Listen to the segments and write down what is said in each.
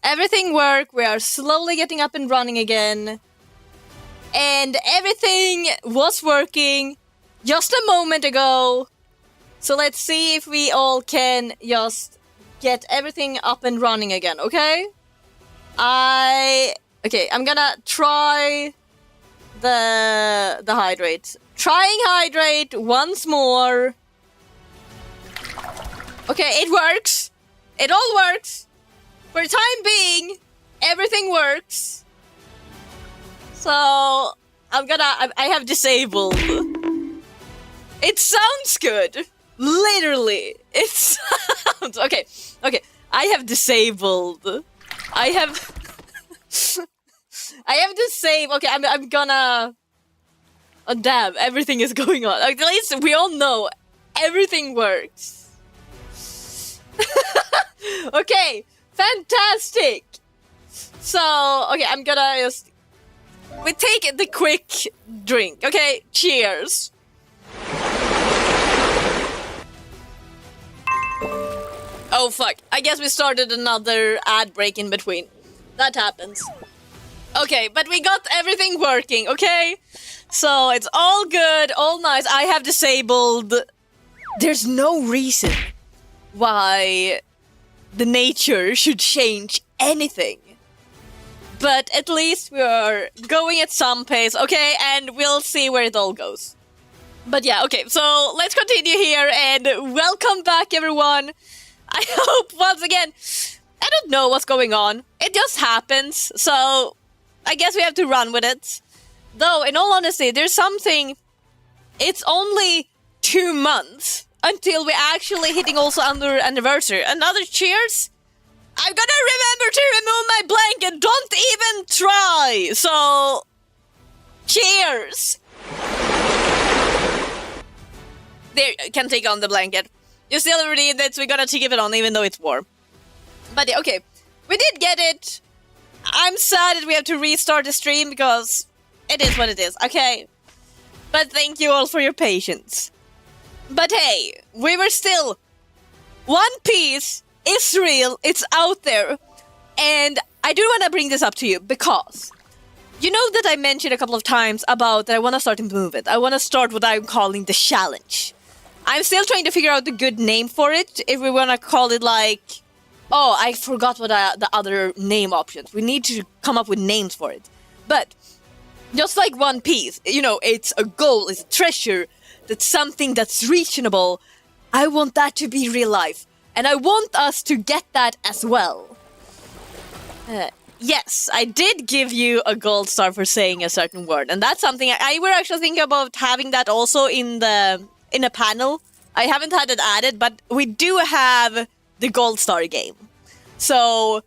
Everything worked. We are slowly getting up and running again. And everything was working just a moment ago. So let's see if we all can just get everything up and running again, okay? Okay, I'm gonna try the hydrate. Trying hydrate once more. Okay, it works. It all works. For the time being, everything works. So, I have disabled. It sounds good. Literally. It sounds... Okay. I have disabled. I have disabled... Okay, I'm gonna... Oh, damn. Everything is going on. At least we all know everything works. Okay. Fantastic! So, okay, I'm gonna just... We take the quick drink, okay? Cheers! Oh, fuck. I guess we started another ad break in between. That happens. Okay, but we got everything working, okay? So, it's all good, all nice. I have disabled... There's no reason why... the nature should change anything. But at least we are going at some pace, okay? And we'll see where it all goes. But yeah, okay, so let's continue here and welcome back, everyone. I hope, once again, I don't know what's going on. It just happens, so I guess we have to run with it. Though, in all honesty, there's something... It's only 2 months until we're actually hitting also under anniversary. Another cheers? I'm gonna remember to remove my blanket. Don't even try. So, cheers. There, you can take on the blanket. You still read it, so we gotta keep it on even though it's warm. But yeah, okay. We did get it. I'm sad that we have to restart the stream because it is what it is, okay? But thank you all for your patience. But hey, we were still... One Piece is real, it's out there. And I do want to bring this up to you because... You know that I mentioned a couple of times about that I want to start a movement. I want to start what I'm calling the challenge. I'm still trying to figure out the good name for it. If we want to call it like... Oh, I forgot what the other name options. We need to come up with names for it. But, just like One Piece, you know, it's a goal, it's a treasure... That's something that's reachable. I want that to be real life. And I want us to get that as well. Yes, I did give you a gold star for saying a certain word. And that's something I were actually thinking about having that also in a panel. I haven't had it added, but we do have the gold star game. So,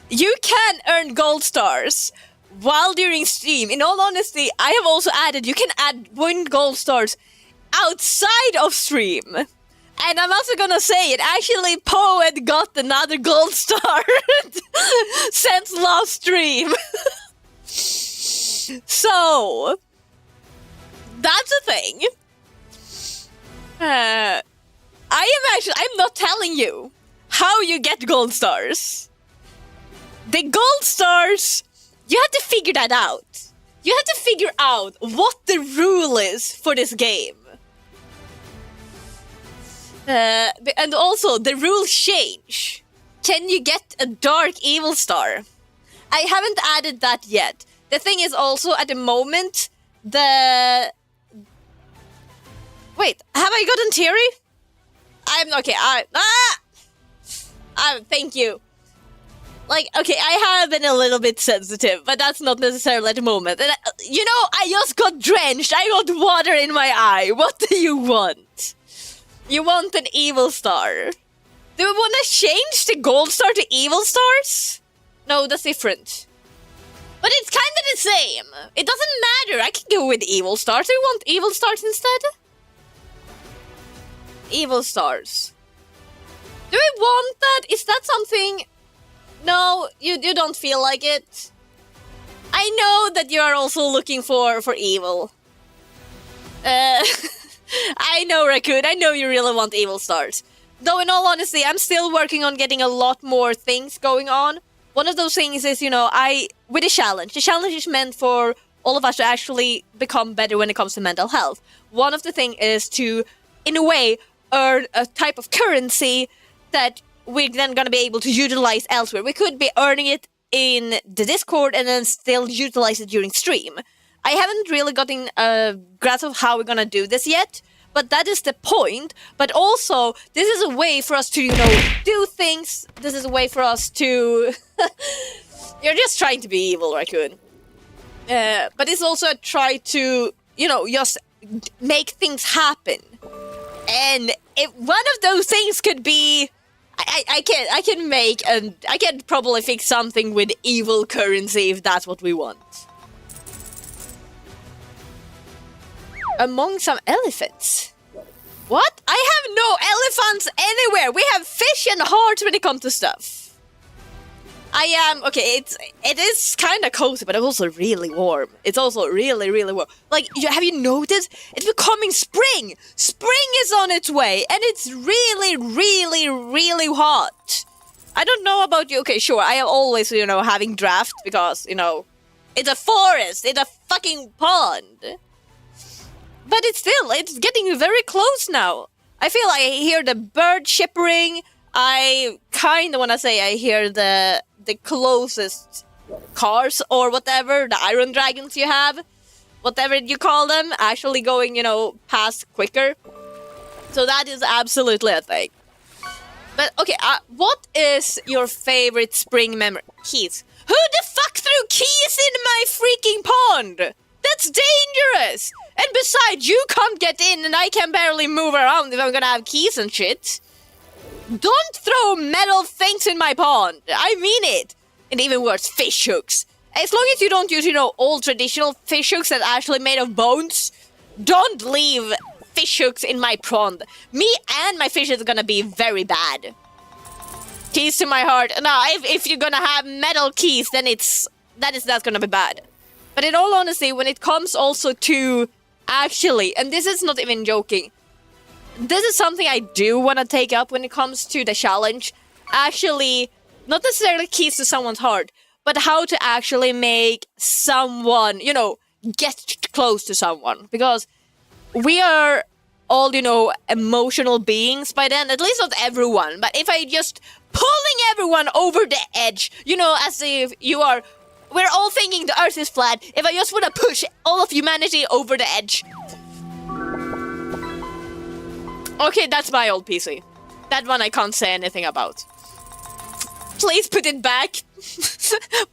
you can earn gold stars while during stream. In all honesty, I have also added, you can win gold stars outside of stream. And I'm also gonna say it, actually Poet got another gold star since last stream. So, that's a thing. I'm not telling you how you get gold stars. The gold stars, you have to figure that out. You have to figure out what the rule is for this game. And also, the rules change. Can you get a dark evil star? I haven't added that yet. The thing is also, at the moment, Wait, have I gotten Terry? I'm... Okay, thank you. Like, okay, I have been a little bit sensitive, but that's not necessarily at the moment. And you know, I just got drenched. I got water in my eye. What do you want? You want an evil star. Do we want to change the gold star to evil stars? No, that's different. But it's kind of the same. It doesn't matter. I can go with evil stars. Do you want evil stars instead? Evil stars. Do we want that? Is that something... No, you don't feel like it. I know that you are also looking for evil. I know, Raccoon. I know you really want evil stars. Though in all honesty, I'm still working on getting a lot more things going on. One of those things is, with a challenge. The challenge is meant for all of us to actually become better when it comes to mental health. One of the things is to, in a way, earn a type of currency that we're then going to be able to utilize elsewhere. We could be earning it in the Discord and then still utilize it during stream. I haven't really gotten a grasp of how we're going to do this yet, but that is the point. But also, this is a way for us to, do things. This is a way for us to... You're just trying to be evil, Raccoon. But it's also a try to, just make things happen. And if one of those things could be... I can probably fix something with evil currency if that's what we want. Among some elephants. What? I have no elephants anywhere. We have fish and hearts when it comes to stuff. It is kind of cozy, but it's also really warm. It's also really, really warm. Like, have you noticed? It's becoming spring. Spring is on its way, and it's really, really, really hot. I don't know about you. Okay, sure, I am always, having draft because, it's a forest. It's a fucking pond. But it's getting very close now. I feel I hear the bird chippering. I kind of want to say I hear the closest cars or whatever, the iron dragons you have, whatever you call them, actually going, past quicker. So that is absolutely a thing. But, okay, what is your favorite spring memory? Keys. Who the fuck threw keys in my freaking pond? That's dangerous! And besides, you can't get in and I can barely move around if I'm gonna have keys and shit. Don't throw metal things in my pond. I mean it. And even worse, fish hooks. As long as you don't use, old traditional fish hooks that are actually made of bones, don't leave fish hooks in my pond. Me and my fish is gonna be very bad. Keys to my heart. Now, if you're gonna have metal keys, then that's gonna be bad. But in all honesty, when it comes also to actually, and this is not even joking, this is something I do want to take up when it comes to the challenge. Actually, not necessarily keys to someone's heart, but how to actually make someone, get close to someone. Because we are all, emotional beings by then. At least not everyone. But if I just pulling everyone over the edge, as if we're all thinking the earth is flat. If I just want to push all of humanity over the edge. Okay, that's my old PC. That one I can't say anything about. Please put it back.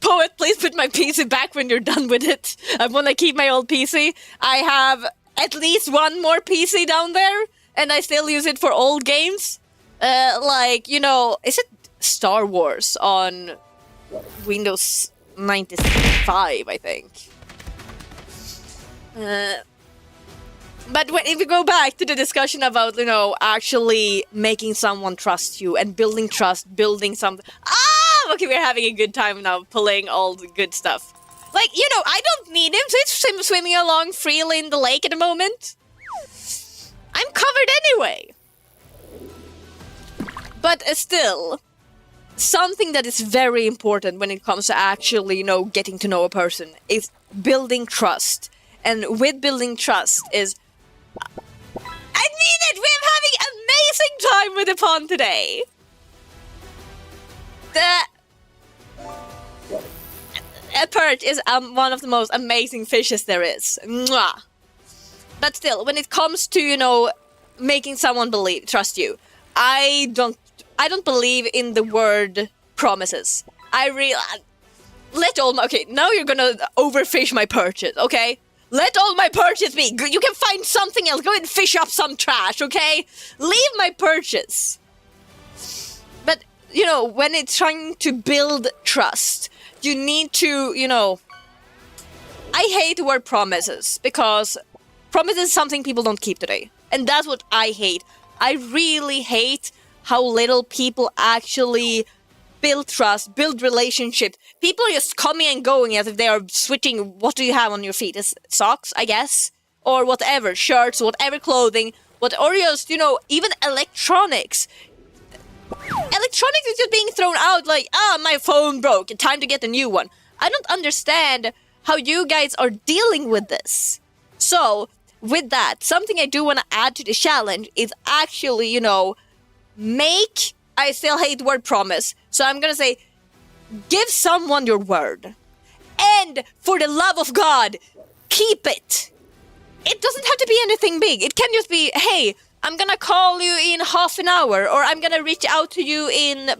Poet, please put my PC back when you're done with it. I want to keep my old PC. I have at least one more PC down there, and I still use it for old games. Is it Star Wars on Windows 95, I think. But if we go back to the discussion about, actually making someone trust you and building trust, building something. Okay, we're having a good time now, pulling all the good stuff. Like, I don't need him, so he's swimming along freely in the lake at the moment. I'm covered anyway. But still, something that is very important when it comes to actually, getting to know a person is building trust. And with building trust is... I mean it! We're having amazing time with the pond today! A perch is one of the most amazing fishes there is. Mwah. But still, when it comes to, making someone trust you, I don't believe in the word promises. Okay, now you're gonna overfish my perches, okay? Let all my perches be. You can find something else. Go and fish up some trash, okay? Leave my perches. But, when it's trying to build trust, you need to, I hate the word promises, because promises is something people don't keep today. And that's what I hate. I really hate how little people actually build trust, build relationships. People are just coming and going as if they are switching. What do you have on your feet? It's socks, I guess, or whatever, shirts, whatever clothing, or just, even electronics. Electronics is just being thrown out like, my phone broke, time to get a new one. I don't understand how you guys are dealing with this. So, with that, something I do want to add to the challenge is actually, make, I still hate the word promise, so I'm gonna say, give someone your word. And for the love of God, keep it. It doesn't have to be anything big. It can just be, hey, I'm gonna call you in half an hour, or I'm gonna reach out to you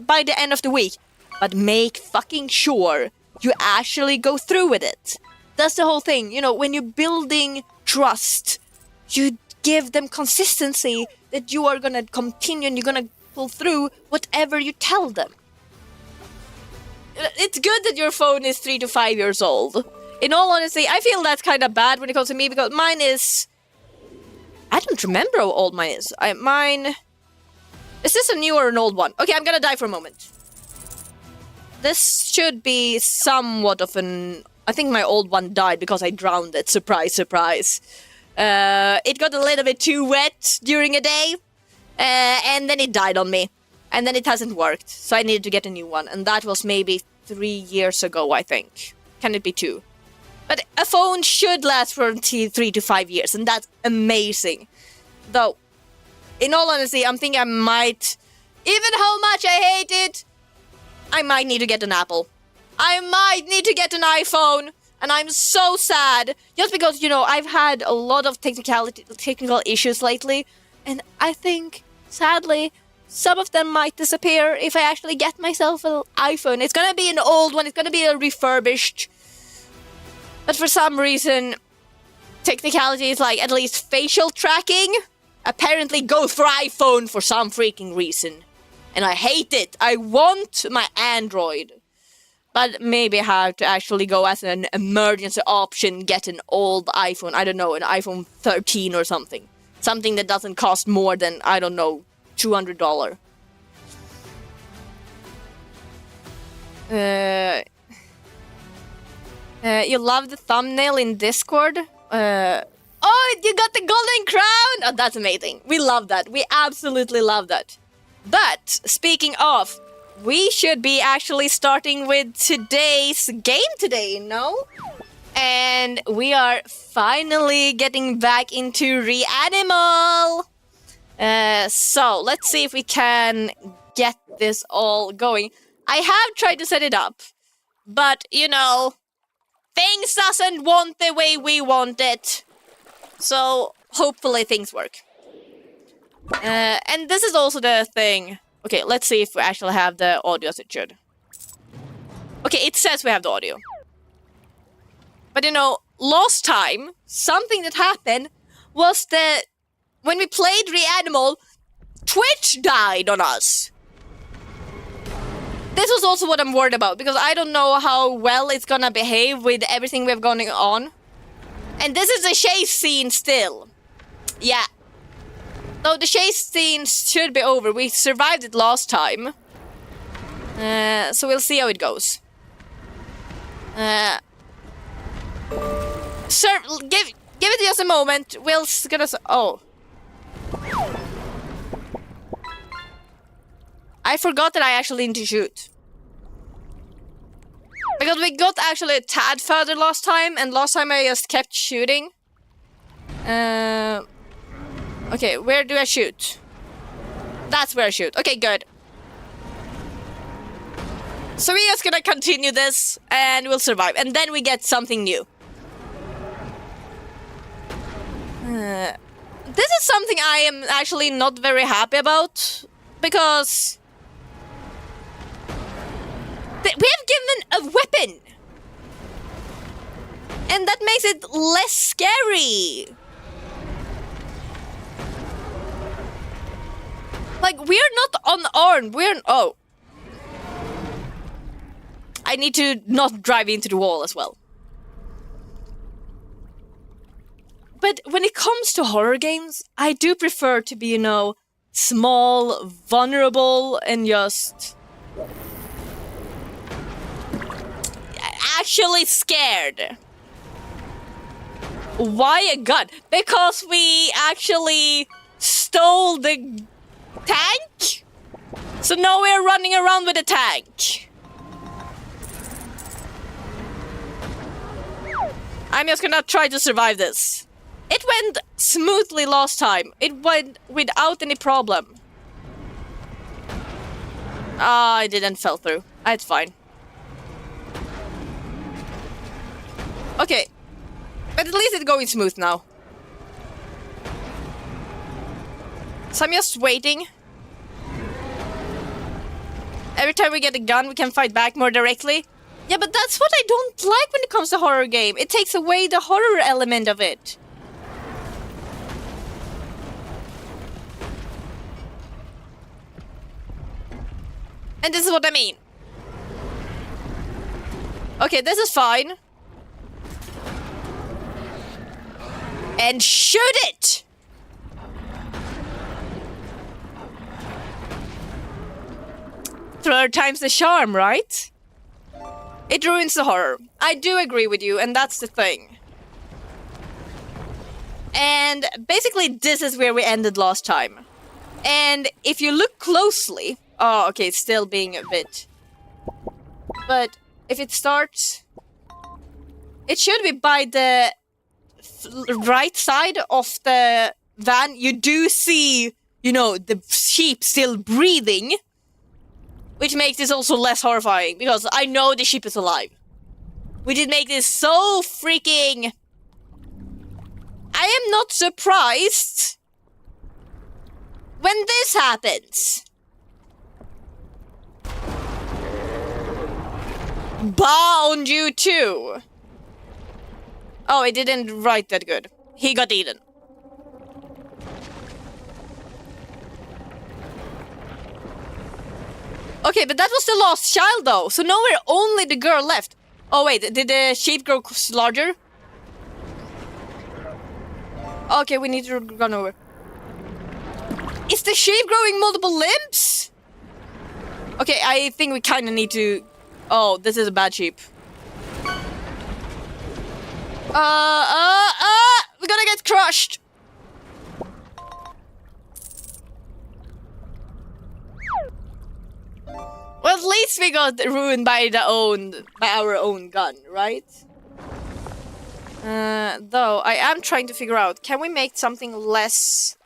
by the end of the week. But make fucking sure you actually go through with it. That's the whole thing. When you're building trust, you give them consistency that you are gonna continue and you're gonna pull through whatever you tell them. It's good that your phone is 3 to 5 years old. In all honesty, I feel that's kind of bad when it comes to me because mine is... I don't remember how old mine is. Is this a new or an old one? Okay, I'm gonna die for a moment. This should be somewhat of an... I think my old one died because I drowned it. Surprise, surprise. It got a little bit too wet during a day. And then it died on me. And then it hasn't worked. So I needed to get a new one. And that was maybe 3 years ago, I think. Can it be 2? But a phone should last for 3 to 5 years. And that's amazing. Though, in all honesty, I'm thinking I might... Even how much I hate it, I might need to get an Apple. I might need to get an iPhone. And I'm so sad. Just because, I've had a lot of technical issues lately. And I think, sadly, some of them might disappear if I actually get myself an iPhone. It's gonna be an old one. It's gonna be a refurbished. But for some reason, technicalities like at least facial tracking apparently go for iPhone for some freaking reason. And I hate it. I want my Android. But maybe I have to actually go as an emergency option, get an old iPhone. I don't know, an iPhone 13 or something. Something that doesn't cost more than, I don't know, $200. You love the thumbnail in Discord? Oh, you got the golden crown! Oh, that's amazing. We love that. We absolutely love that. But, speaking of, we should be actually starting with today's game today, no? And we are finally getting back into Reanimal! So, let's see if we can get this all going. I have tried to set it up, but, things doesn't want the way we want it. So, hopefully things work. And this is also the thing. Okay, let's see if we actually have the audio as it should. Okay, it says we have the audio. But last time, something that happened was that when we played Reanimal, Twitch died on us. This was also what I'm worried about, because I don't know how well it's gonna behave with everything we have going on. And this is a chase scene still. Yeah. No, the chase scene should be over. We survived it last time. So we'll see how it goes. Sir, give it just a moment. We're gonna... Oh. I forgot that I actually need to shoot. Because we got actually a tad further last time, and last time I just kept shooting. Okay, where do I shoot? That's where I shoot. Okay, good. So we're just gonna continue this, and we'll survive. And then we get something new. This is something I am actually not very happy about. Because... we have given a weapon! And that makes it less scary! Like, we're not unarmed, oh. I need to not drive into the wall as well. But when it comes to horror games, I do prefer to be, small, vulnerable, and just... actually scared. Why a gun? Because we actually stole the tank? So now we're running around with a tank. I'm just gonna try to survive this. It went smoothly last time. It went without any problem. I didn't fell through. It's fine. Okay. But at least it's going smooth now. So I'm just waiting. Every time we get a gun, we can fight back more directly. Yeah, but that's what I don't like when it comes to horror game. It takes away the horror element of it. And this is what I mean. Okay, this is fine. And shoot it! Third time's the charm, right? It ruins the horror. I do agree with you, and that's the thing. And basically, this is where we ended last time. And if you look closely... Oh, okay, it's still being a bit... But if it starts... It should be by the right side of the van. You do see, you know, the sheep still breathing. Which makes this also less horrifying, because I know the sheep is alive. We did make this so freaking... I am not surprised when this happens. Bound you too. Oh, it didn't write that good. He got eaten. Okay, but that was the lost child though, so now we're only the girl left. Oh wait, did the sheep grow larger? Okay, we need to run over. Is the sheep growing multiple limbs? Okay, I think we kind of need to... Oh, this is a bad sheep. We're gonna get crushed. Well, at least we got ruined by our own gun, right? Though, I am trying to figure out, can we make something less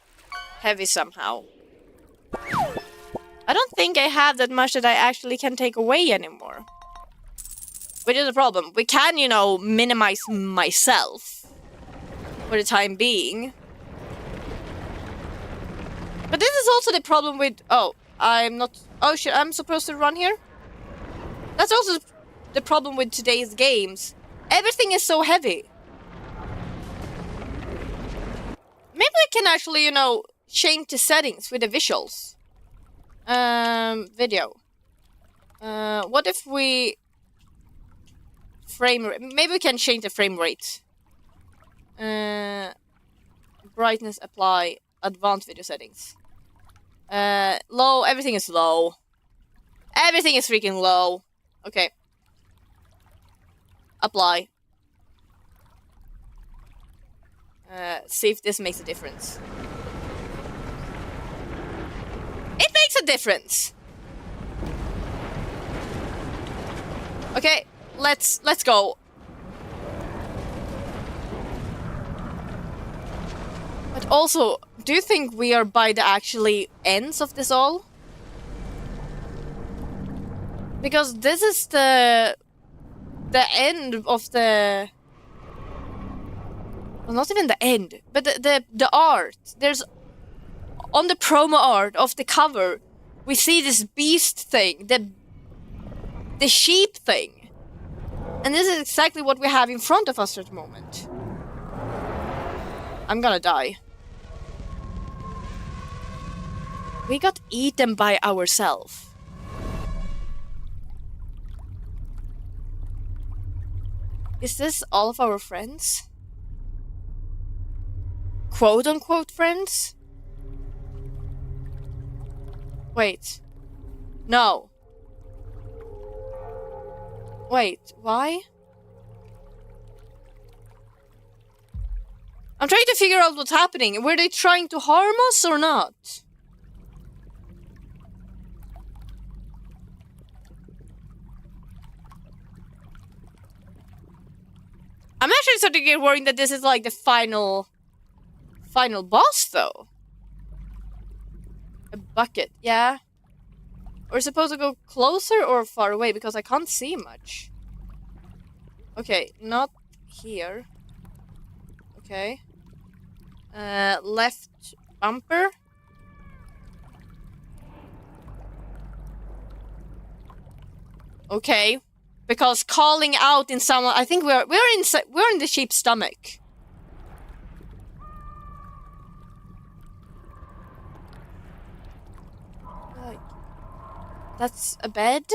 heavy somehow? I don't think I have that much that I actually can take away anymore. Which is a problem. We can, you know, minimize myself for the time being. But this is also the problem with... Oh, I'm not... Oh shit, I'm supposed to run here? That's also the problem with today's games. Everything is so heavy. Maybe we can actually, you know, change the settings with the visuals. Video. What if we... Frame rate. Maybe we can change the frame rate. Brightness apply. Advanced video settings. Low. Everything is low. Everything is freaking low. Okay. Apply. See if this makes a difference. It makes a difference. Okay, let's go. But also, do you think we are by the actually ends of this all? Because this is the end of the... Well, not even the end, but the art. There's... On the promo art of the cover, we see this beast thing, the sheep thing. And this is exactly what we have in front of us at the moment. I'm gonna die. We got eaten by ourselves. Is this all of our friends? Quote-unquote friends? Wait. No. Wait, why? I'm trying to figure out what's happening. Were they trying to harm us or not? I'm actually starting to get worried that this is like the final boss, though. A bucket, yeah. We're supposed to go closer or far away because I can't see much. Okay, not here. Okay. Left bumper. Okay. Because calling out in someone, I think we're in the sheep's stomach. Like, that's a bed?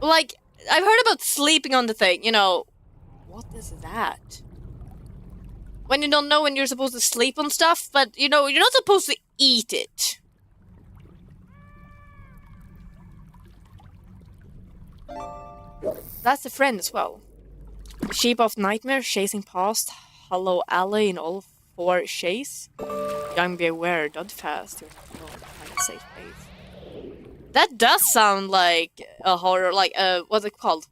Like, I've heard about sleeping on the thing, you know. What is that? When you don't know when you're supposed to sleep on stuff, but, you know, you're not supposed to eat it. That's a friend as well. Sheep of Nightmare, chasing past Hollow Alley in all 4 chase. Young beware, dodge fast. You're not alone. Find a safe base. That does sound like a horror, like a, what's it called?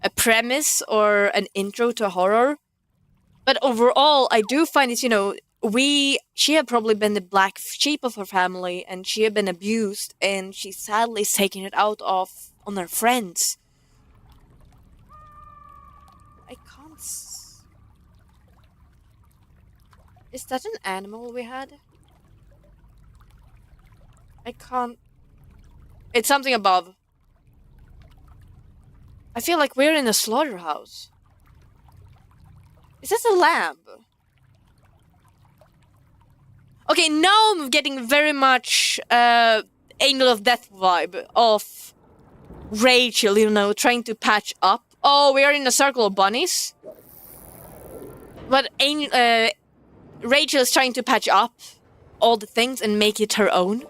A premise or an intro to a horror. But overall, I do find it's, you know, she had probably been the black sheep of her family, and she had been abused, and she sadly is taking it out on her friends. I can't Is that an animal we had? I can't... It's something above. I feel like we're in a slaughterhouse. Is this a lamb? Okay, now I'm getting very much Angel of Death vibe of Rachel, you know, trying to patch up. Oh, we are in a circle of bunnies. But Rachel is trying to patch up all the things and make it her own.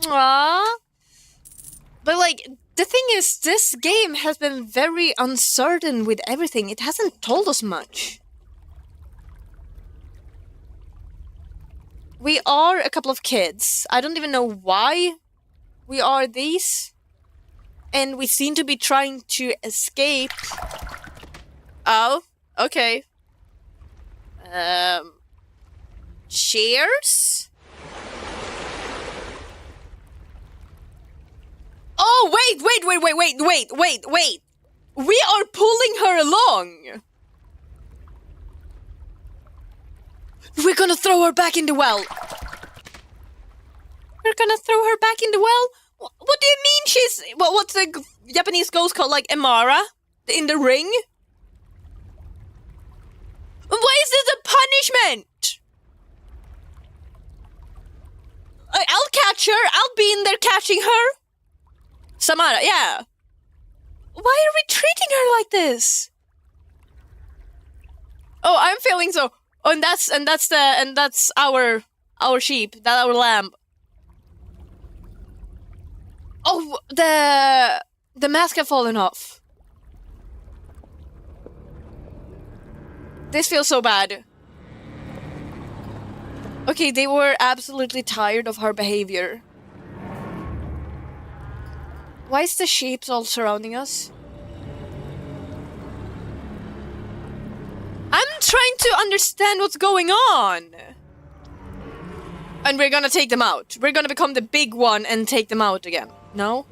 Aww. But like, the thing is, this game has been very uncertain with everything. It hasn't told us much. We are a couple of kids. I don't even know why we are these. And we seem to be trying to escape. Oh, okay. Cheers? Oh, wait. We are pulling her along. We're gonna throw her back in the well. We're gonna throw her back in the well? What do you mean she's... what's the Japanese ghost called? Like, Amara? In the ring? Why is this a punishment? I'll catch her. I'll be in there catching her. Samara, yeah. Why are we treating her like this? Oh, I'm feeling so... Oh, and that's our sheep. That's our lamb. Oh, the mask have fallen off. This feels so bad. Okay, they were absolutely tired of her behavior. Why is the sheep all surrounding us? I'm trying to understand what's going on. And we're gonna take them out. We're gonna become the big one and take them out again. No?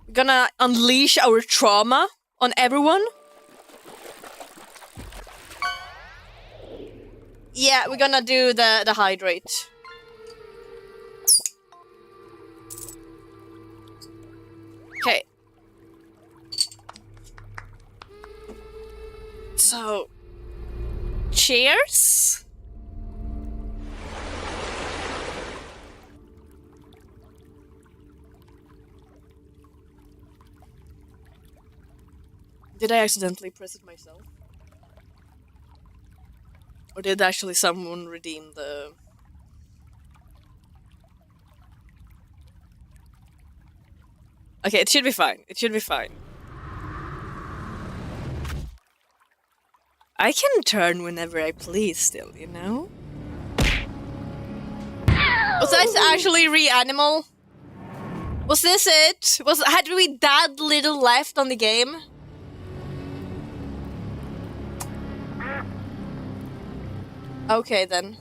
We're gonna unleash our trauma on everyone? Yeah, we're gonna do the hydrate. Okay. So... Cheers? Did I accidentally press it myself? Or did actually someone redeem the... Okay, it should be fine. It should be fine. I can turn whenever I please still, you know? Was that actually Reanimal? Was this it? Had we that little left on the game? Okay then.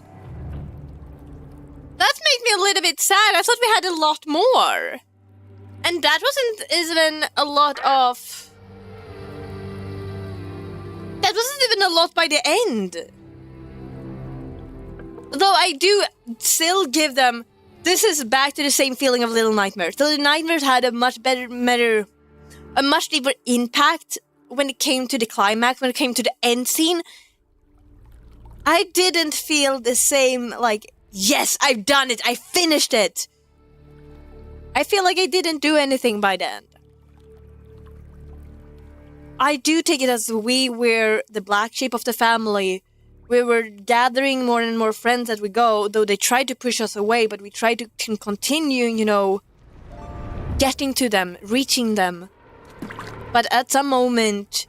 That makes me a little bit sad. I thought we had a lot more. And that wasn't even a lot of... That wasn't even a lot by the end. Though I do still give them... This is back to the same feeling of Little Nightmares. Little Nightmares had a much better... A much deeper impact when it came to the climax, when it came to the end scene. I didn't feel the same, like, yes, I've done it, I finished it. I feel like I didn't do anything by the end. I do take it as we were the black sheep of the family. We were gathering more and more friends as we go, though they tried to push us away, but we tried to continue, you know, getting to them, reaching them. But at some moment,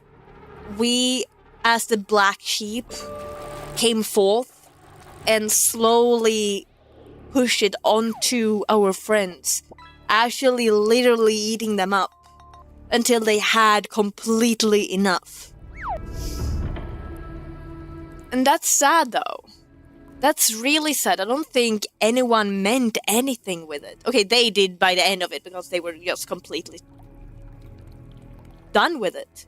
we, as the black sheep, came forth and slowly pushed it onto our friends, actually literally eating them up until they had completely enough. And that's sad though. That's really sad. I don't think anyone meant anything with it. Okay, they did by the end of it because they were just completely done with it.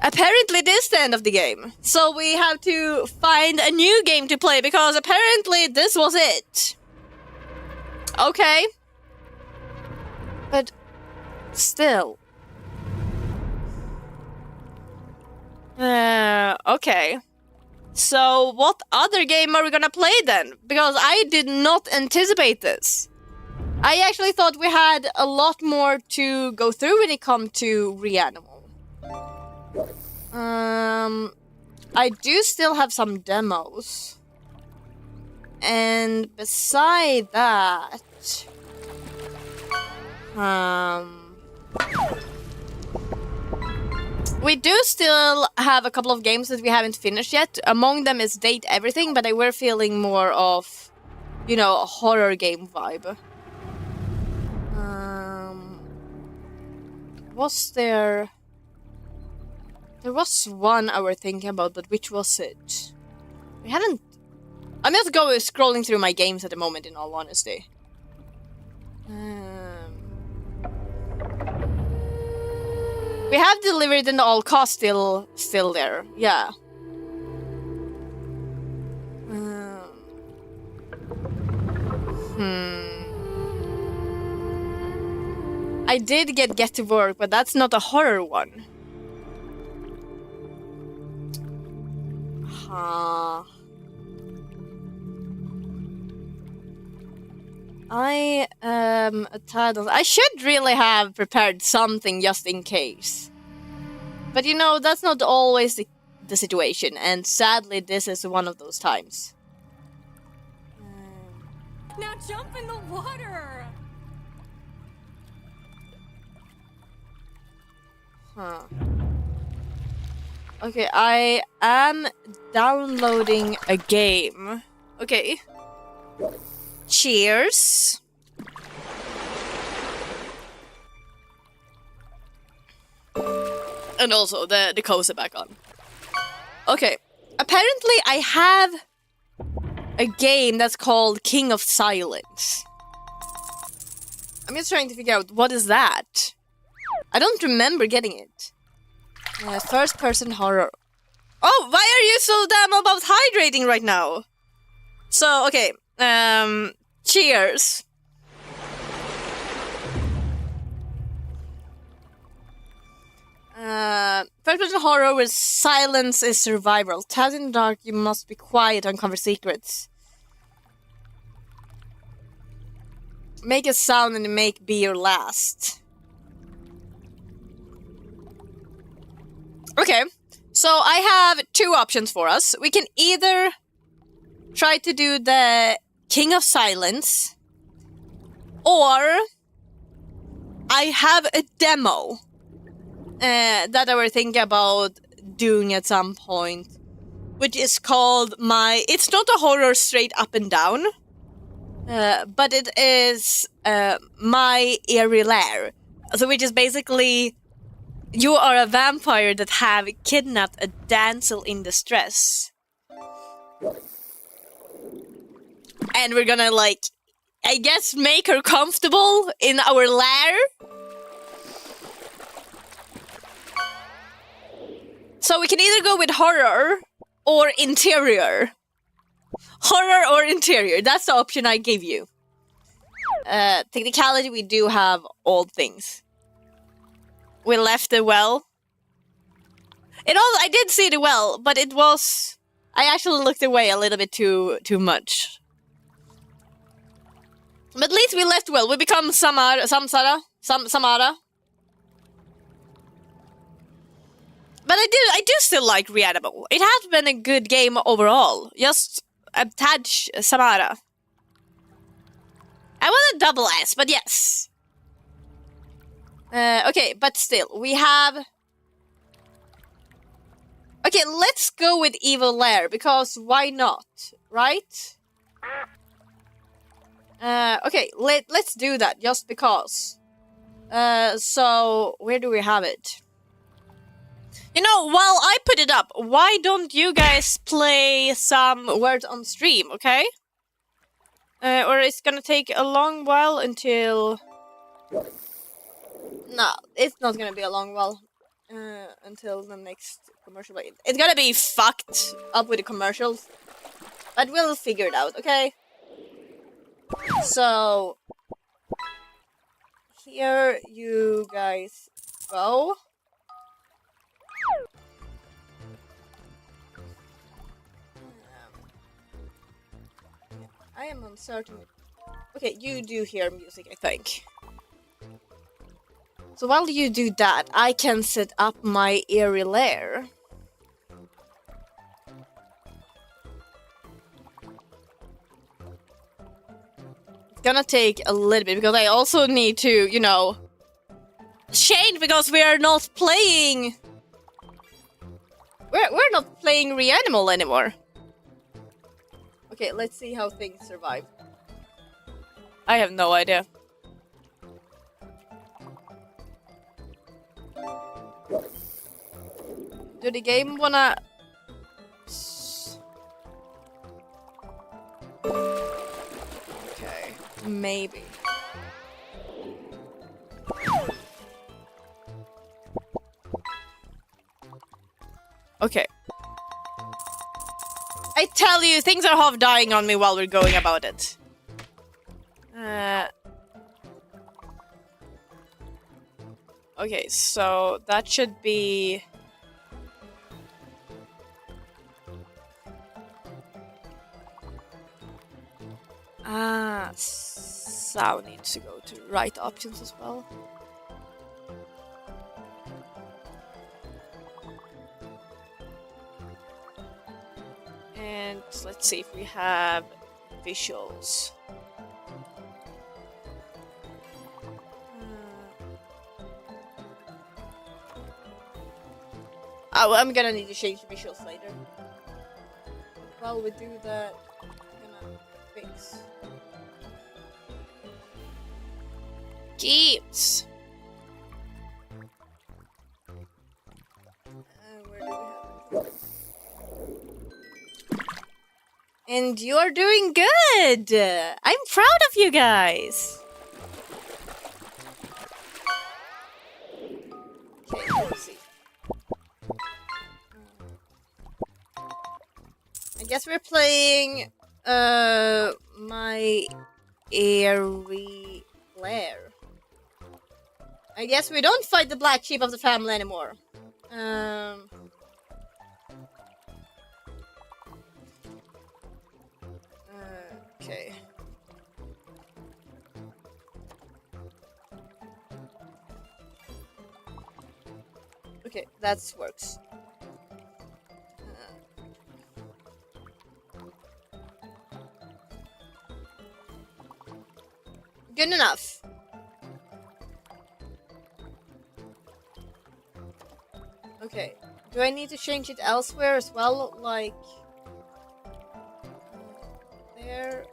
Apparently this is the end of the game. So we have to find a new game to play because apparently this was it. Okay. But still. Okay. So what other game are we gonna play then? Because I did not anticipate this. I actually thought we had a lot more to go through when it comes to Reanimal. I do still have some demos. And beside that... we do still have a couple of games that we haven't finished yet. Among them is Date Everything, but I were feeling more of, you know, a horror game vibe. Was there... There was one I were thinking about, but which was it? We haven't... I'm just scrolling through my games at the moment, in all honesty. We have Delivered in the All Cost still there, yeah. I did get to Work, but that's not a horror one. I am a tad... I should really have prepared something just in case. But you know, that's not always the situation, and sadly this is one of those times. Now jump in the water! Okay, I am downloading a game. Okay. Cheers. And also the cozy back on. Okay. Apparently I have a game that's called King of Silence. I'm just trying to figure out what is that. I don't remember getting it. First person horror. Oh, why are you so damn about hydrating right now? So, okay. Cheers. First person horror with silence is survival. Tapped in the dark, you must be quiet, uncover secrets. Make a sound and make be your last. Okay, so I have two options for us. We can either try to do the King of Silence, or I have a demo. that I were thinking about doing at some point, which is called it's not a horror straight up and down, but it is my Eerie Lair. So which is basically you are a vampire that have kidnapped a damsel in distress. And we're gonna, like, I guess make her comfortable in our lair. So we can either go with horror or interior. Horror or interior, that's the option I gave you. Technicality, we do have all things. We left the well. I did see the well, but it was... I actually looked away a little bit too much. But at least we left well. We become Samara. But I do still like Reanimal. It has been a good game overall. Just a tad Samara. I want a double S, but yes. Okay, but still, we have... Okay, let's go with Evil Lair, because why not, right? Okay, let's do that, just because. So, where do we have it? You know, while I put it up, why don't you guys play some words on stream, okay? Or it's gonna take a long while until... No, it's not gonna be a long while. Until the next commercial. It's gonna be fucked up with the commercials. But we'll figure it out, okay? So... Here you guys go. I am uncertain. Okay, you do hear music, I think. So while you do that, I can set up my Eerie Lair. It's gonna take a little bit, because I also need to, you know, change, because we are not playing... We're not playing Reanimal anymore. Okay, let's see how things survive. I have no idea. Do the game wanna... Okay, maybe. Okay. I tell you, things are half dying on me while we're going about it. Okay, so that should be... Sound needs to go to right options as well. And let's see if we have visuals. Oh, I'm gonna need to change the visuals later. While we do that, I'm gonna fix. Keeps. Where do we have it? And you're doing good! I'm proud of you guys! Okay, let's see. I guess we're playing my Eerie Lair. I guess we don't fight the black sheep of the family anymore. Okay. Okay, that works. Good enough. Okay. Do I need to change it elsewhere as well? Like... there...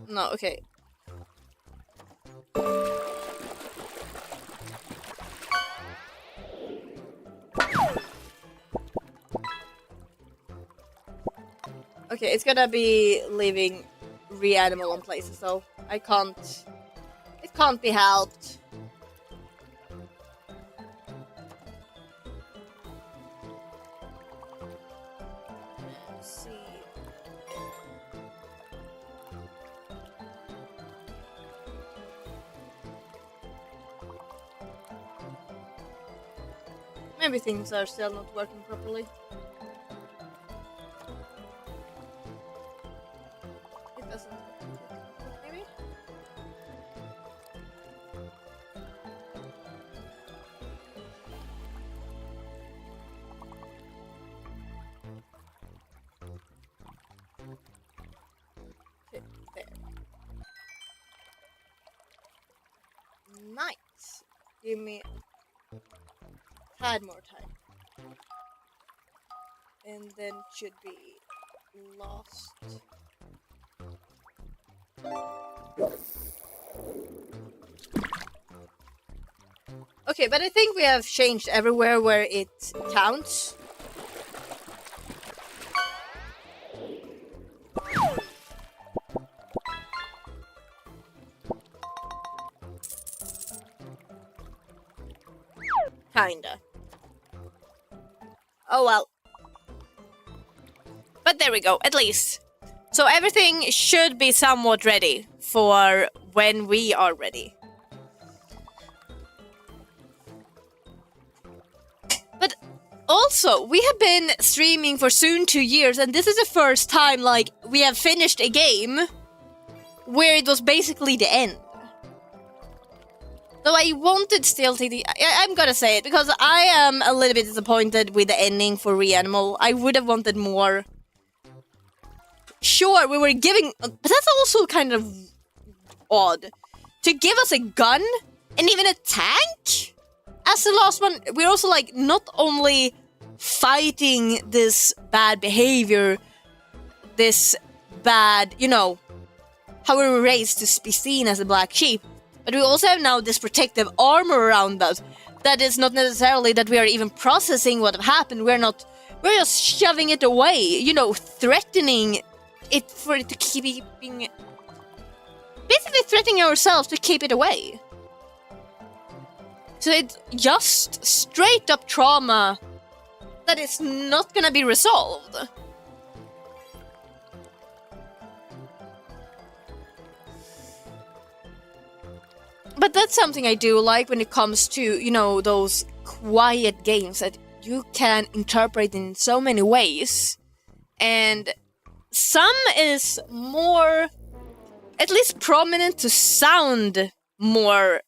No, okay. Okay, it's gonna be leaving reanimal on places, so I can't... It can't be helped. Let's see... Maybe things are still not working properly. It doesn't. Maybe? Okay, there. Nice. Give me had more time. And then should be lost. Okay, but I think we have changed everywhere where it counts. Kinda. Oh well. But there we go, at least. So everything should be somewhat ready for when we are ready. But also, we have been streaming for soon 2 years, and this is the first time, like, we have finished a game where it was basically the end. Though I wanted still to... I'm gonna say it, because I am a little bit disappointed with the ending for Reanimal. I would have wanted more. Sure, we were giving... But that's also kind of odd. To give us a gun and even a tank as the last one. We're also, like, not only fighting this bad behavior, this bad, you know, how we were raised to be seen as a black sheep. But we also have now this protective armor around us. That is not necessarily that we are even processing what happened. We're just shoving it away. You know, threatening it for it to keep being... Basically threatening ourselves to keep it away. So it's just straight up trauma that is not gonna be resolved. But that's something I do like when it comes to, you know, those quiet games that you can interpret in so many ways. And some is more, at least prominent to sound more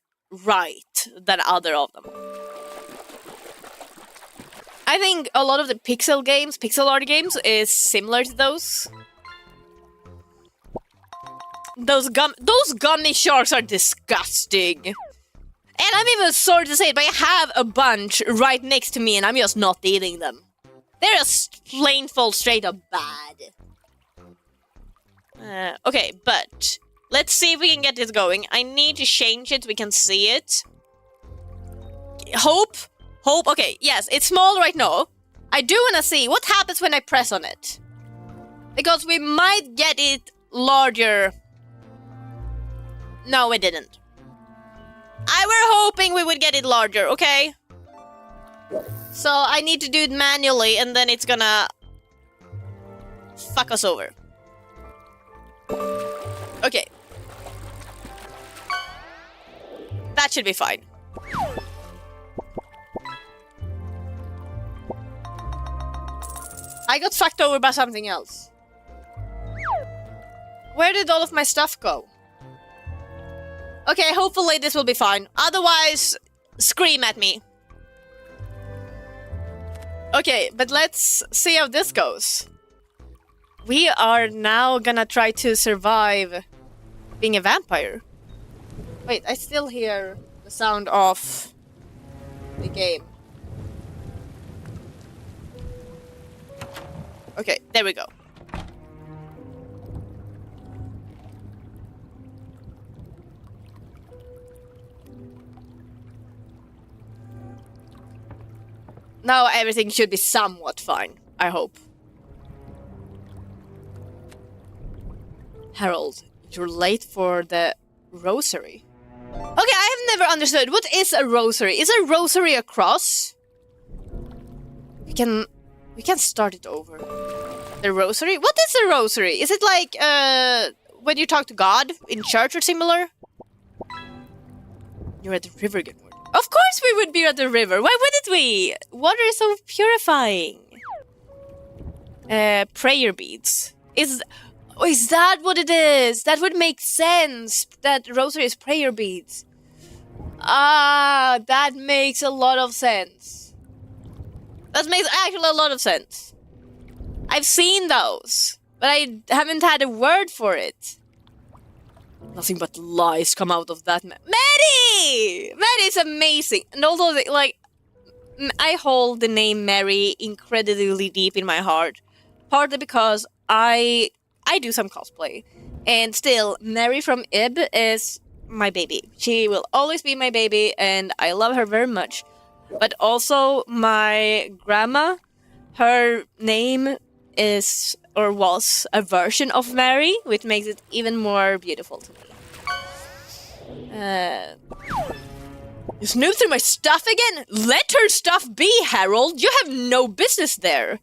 right than other of them. I think a lot of the pixel art games is similar to those. Those gummy sharks are disgusting. And I'm even sorry to say it, but I have a bunch right next to me and I'm just not eating them. They're just plainful straight up bad. Okay, but let's see if we can get this going. I need to change it so we can see it. Hope, okay, yes, it's small right now. I do want to see what happens when I press on it. Because we might get it larger. No, we didn't. I were hoping we would get it larger, okay? So I need to do it manually and then it's gonna fuck us over. Okay. That should be fine. I got fucked over by something else. Where did all of my stuff go? Okay, hopefully this will be fine. Otherwise, scream at me. Okay, but let's see how this goes. we are now gonna try to survive being a vampire. Wait, I still hear the sound of the game. Okay, there we go. Now everything should be somewhat fine, I hope. Harold, you're late for the rosary. Okay, I have never understood. What is a rosary? Is a rosary a cross? We can start it over. The rosary? What is a rosary? Is it like when you talk to God in church or similar? You're at the river again. Of course we would be at the river. Why wouldn't we? Water is so purifying. Prayer beads. Is that what it is? That would make sense. That rosary is prayer beads. Ah, that makes a lot of sense. That makes actually a lot of sense. I've seen those, but I haven't had a word for it. Nothing but lies come out of that man. Mary! That is amazing. And although, like, I hold the name Mary incredibly deep in my heart. Partly because I do some cosplay. And still, Mary from Ib is my baby. She will always be my baby, and I love her very much. But also, my grandma, her name is, or was, a version of Mary, which makes it even more beautiful to me. You snooped through my stuff again? Let her stuff be, Harold! You have no business there!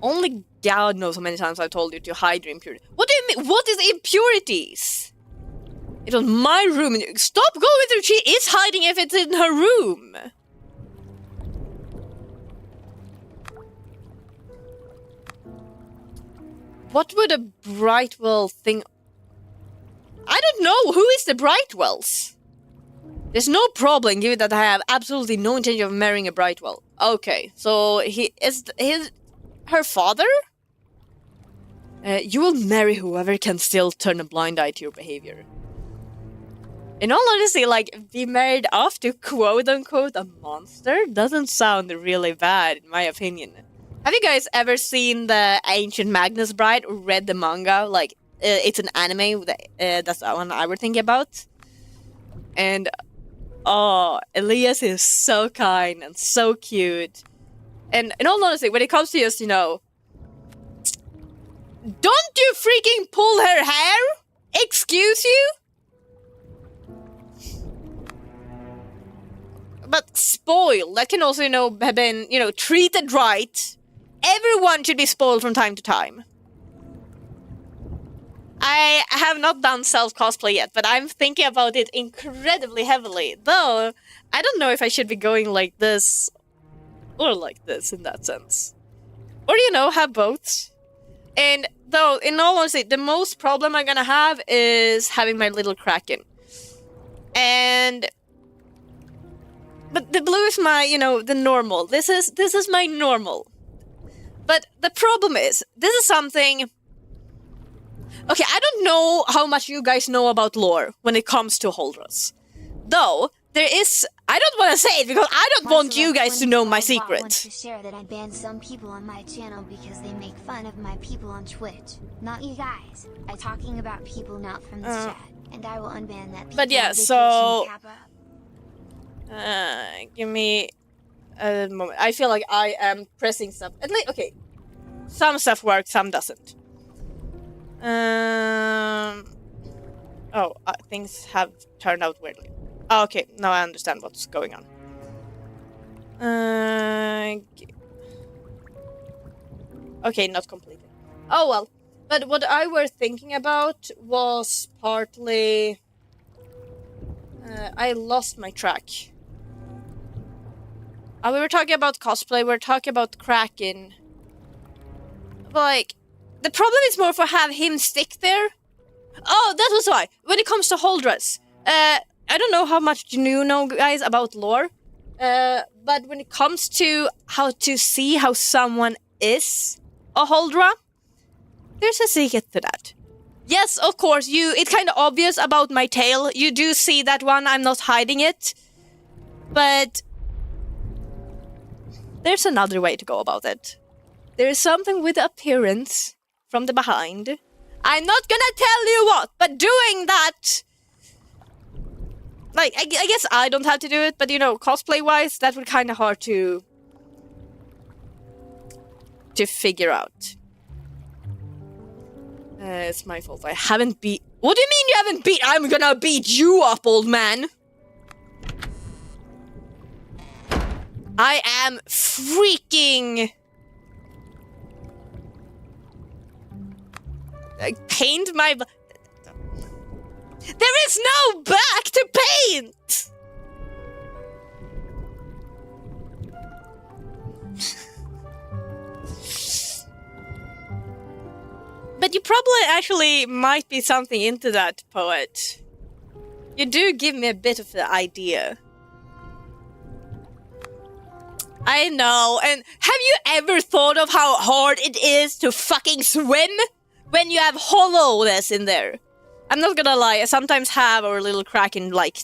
Only God knows how many times I've told you to hide your impurities. What do you mean? What is impurities? It was my room and you... Stop going through! She is hiding if it's in her room! What would a Brightwell think? I don't know! Who is the Brightwells? There's no problem given that I have absolutely no intention of marrying a Brightwell. Okay, so he is her father? You will marry whoever can still turn a blind eye to your behavior. In all honesty, like, be married off to quote-unquote a monster doesn't sound really bad, in my opinion. Have you guys ever seen the Ancient Magnus Bride or read the manga? Like, it's an anime, that's the one I were thinking about. And, oh, Elias is so kind and so cute. And in all honesty, when it comes to just, you know... Don't you freaking pull her hair? Excuse you? But spoiled, that can also, you know, have been, you know, treated right. Everyone should be spoiled from time to time. I have not done self-cosplay yet, but I'm thinking about it incredibly heavily. Though, I don't know if I should be going like this or like this in that sense. Or, you know, have both. And though, in all honesty, the most problem I'm gonna have is having my little Kraken. But the blue is my, you know, the normal. This is my normal. But the problem is, this is something... Okay, I don't know how much you guys know about lore when it comes to Holdras. Though, there is... I don't want to say it because I don't want you guys to know my secret. I want to share that I banned some people on my channel because they make fun of my people on Twitch. Not you guys. I'm talking about people not from this chat. And I will unban that people. But yeah, so... give me a moment. I feel like I am pressing stuff. At least, okay. Some stuff works, some doesn't. Things have turned out weirdly. Oh, okay, now I understand what's going on. Okay, not completely. Oh well. But what I were thinking about was partly... I lost my track. We were talking about cosplay, we were talking about Kraken. But, like, the problem is more for have him stick there. Oh, that was why. When it comes to Holdras, I don't know how much you know, guys, about lore. but when it comes to how to see how someone is a Huldra, there's a secret to that. Yes, of course, it's kind of obvious about my tail. You do see that one, I'm not hiding it. But there's another way to go about it. There is something with the appearance from the behind. I'm not gonna tell you what, but doing that... Like, I guess I don't have to do it, but you know, cosplay-wise, that would kind of hard to figure out. It's my fault. I haven't beat... What do you mean you haven't beat? I'm gonna beat you up, old man. I am freaking... paint my... There is no back to paint! But you probably actually might be something into that, poet. You do give me a bit of the idea. I know, and have you ever thought of how hard it is to fucking swim when you have hollowness in there? I'm not gonna lie, I sometimes have our little Kraken, like,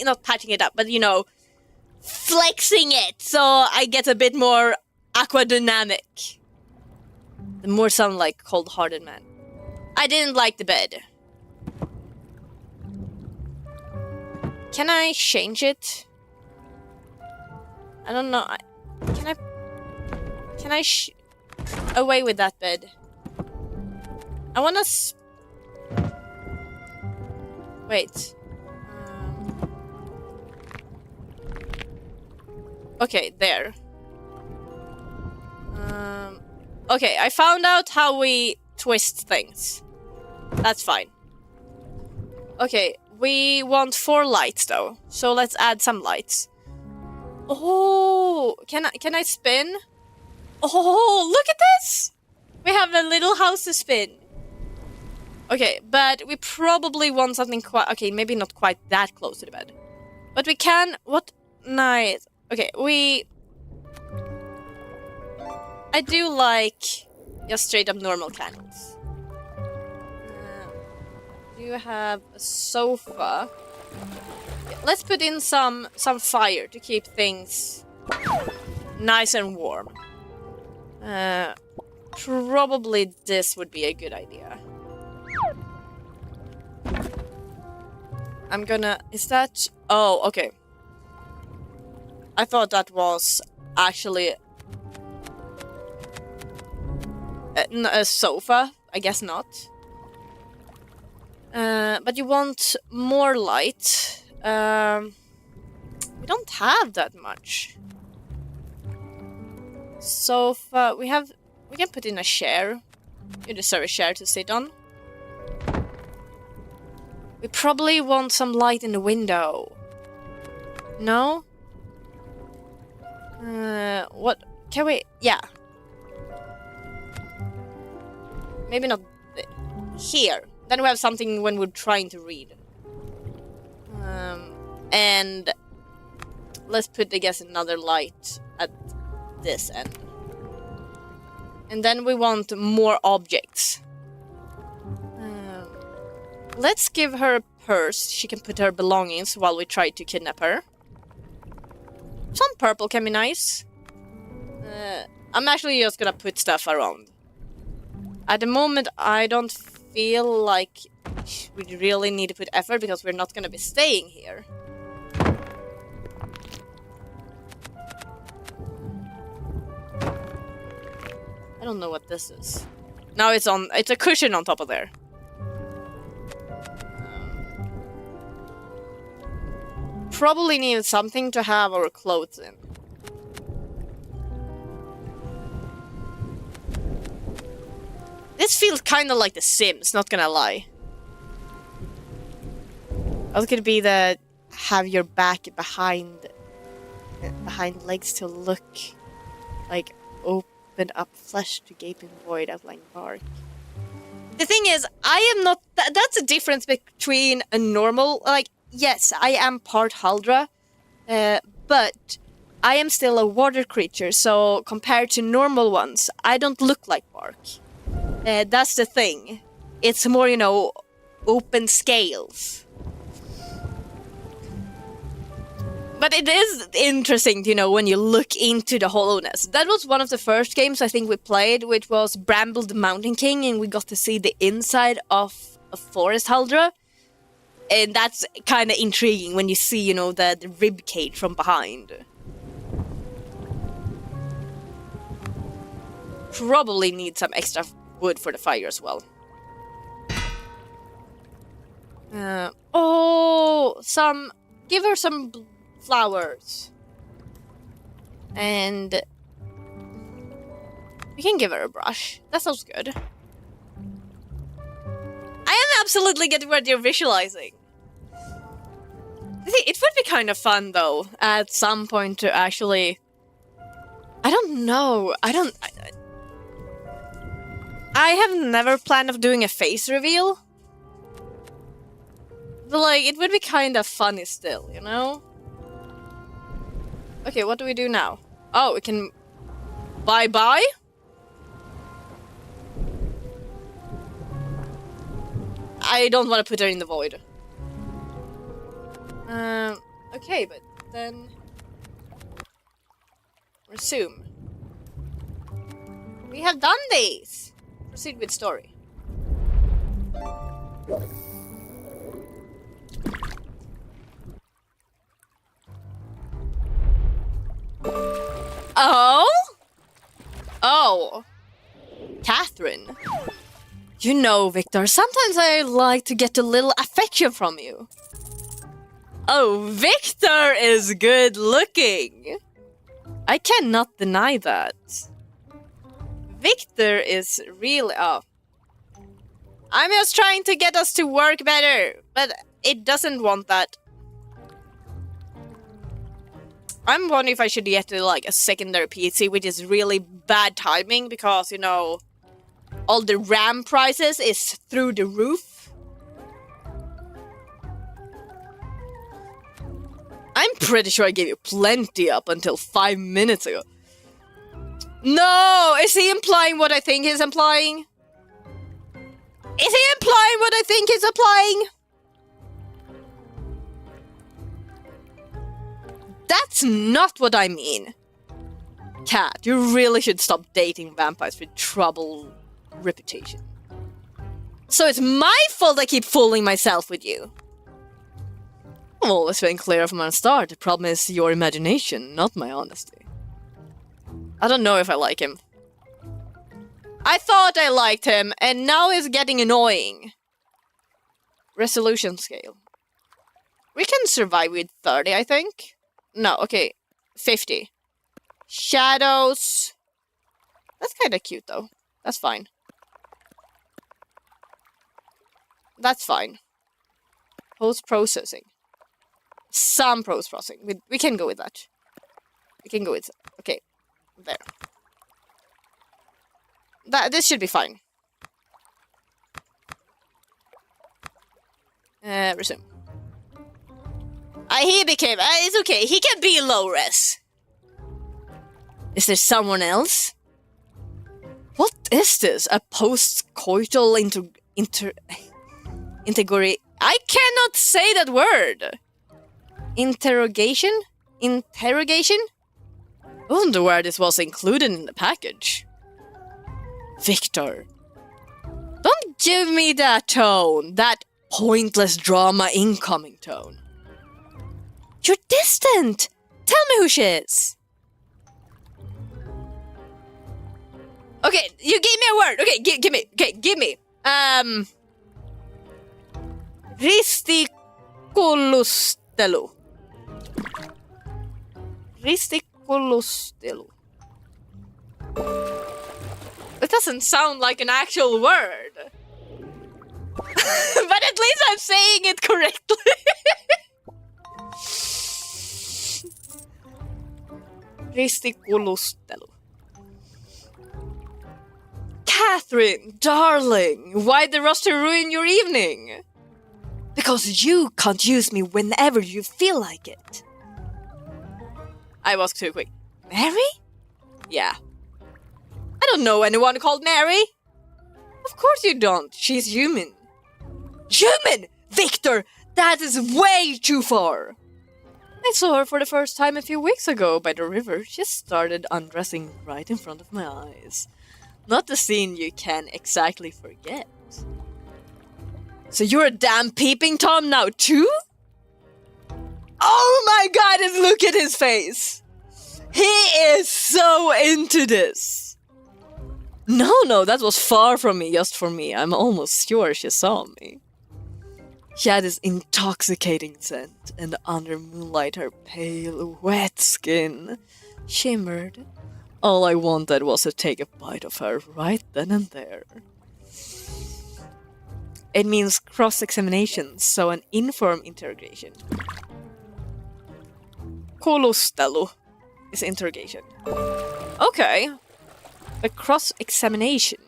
not patching it up, but you know, flexing it so I get a bit more aquadynamic. The more sound like cold-hearted man. I didn't like the bed. Can I change it? I don't know. Can I away with that bed? I wanna wait. Okay, there. Okay, I found out how we twist things. That's fine. Okay, we want 4 lights though, so let's add some lights. Oh, can I spin? Oh, look at this! We have a little house to spin. Okay, but we probably want something quite... Okay, maybe not quite that close to the bed. But we can... What? Nice. Okay, I do like just straight up normal candles. Do you have a sofa? Okay, let's put in some fire to keep things nice and warm. Probably this would be a good idea. I'm gonna... Is that... Oh, okay. I thought that was actually a sofa. I guess not. But you want more light. We don't have that much. Sofa. We can put in a chair. You deserve a chair to sit on. We probably want some light in the window. No? What? Can we... Yeah. Maybe not here. Then we have something when we're trying to read. And let's put, I guess, another light at this end. And then we want more objects. Let's give her a purse. She can put her belongings while we try to kidnap her. Some purple can be nice. I'm actually just gonna put stuff around. At the moment, I don't feel like we really need to put effort because we're not gonna be staying here. I don't know what this is. Now it's a cushion on top of there. Probably need something to have our clothes in. This feels kind of like The Sims, not gonna lie. I was gonna be the have your back behind legs to look like open up flesh to gaping void outlying bark. The thing is, I am not. That's a difference between a normal, like, yes, I am part Huldra, but but I am still a water creature, so compared to normal ones, I don't look like bark. That's the thing. It's more, you know, open scales. But it is interesting, you know, when you look into the hollowness. That was one of the first games I think we played, which was Bramble the Mountain King, and we got to see the inside of a forest Haldra. And that's kind of intriguing when you see, you know, the rib cage from behind. Probably need some extra wood for the fire as well. Give her some flowers. And we can give her a brush. That sounds good. I am absolutely getting what you're visualizing. It would be kind of fun, though, at some point to actually... I don't know. I have never planned of doing a face reveal. But, like, it would be kind of funny still, you know? Okay, what do we do now? Oh, we can... Bye-bye? I don't want to put her in the void. Okay, but then... Resume. We have done these! Proceed with story. Oh? Oh. Catherine. You know, Victor, sometimes I like to get a little affection from you. Oh, Victor is good looking. I cannot deny that. Victor is really... Oh. I'm just trying to get us to work better, but it doesn't want that. I'm wondering if I should get to, like, a secondary PC, which is really bad timing because, you know, all the RAM prices is through the roof. I'm pretty sure I gave you plenty up until 5 minutes ago. No! Is he implying what I think he's implying? Is he implying what I think he's implying? That's not what I mean. Cat, you really should stop dating vampires with trouble reputation. So it's my fault I keep fooling myself with you. Well, it's been clear from the start. The problem is your imagination, not my honesty. I don't know if I like him. I thought I liked him, and now it's getting annoying. Resolution scale. We can survive with 30, I think. No, okay. 50. Shadows. That's kind of cute, though. That's fine. That's fine. Post-processing. Some post-processing. We can go with that. We can go with... Okay. There. This should be fine. Resume. He became... it's okay. He can be low res. Is there someone else? What is this? A post-coital integrity... I cannot say that word! Interrogation? Interrogation? I wonder where this was included in the package. Victor. Don't give me that tone. That pointless drama incoming tone. You're distant! Tell me who she is! Okay, you gave me a word! Okay, give me! Okay, give me! Risticulustelu. Risticulustelu. It doesn't sound like an actual word. But at least I'm saying it correctly. Risticulustelu. Catherine, darling, why'd the roster ruin your evening? Because you can't use me whenever you feel like it. I was too quick. Mary? Yeah. I don't know anyone called Mary. Of course you don't. She's human. Human! Victor! That is way too far! I saw her for the first time a few weeks ago by the river. She started undressing right in front of my eyes. Not the scene you can exactly forget. So you're a damn peeping Tom now too? Oh my god, and look at his face! He is so into this! No, that was far from me, just for me. I'm almost sure she saw me. She had this intoxicating scent, and under moonlight her pale, wet skin shimmered. All I wanted was to take a bite of her right then and there. It means cross-examination, so an informed interrogation. Kolostelu is interrogation. Okay. A cross-examination.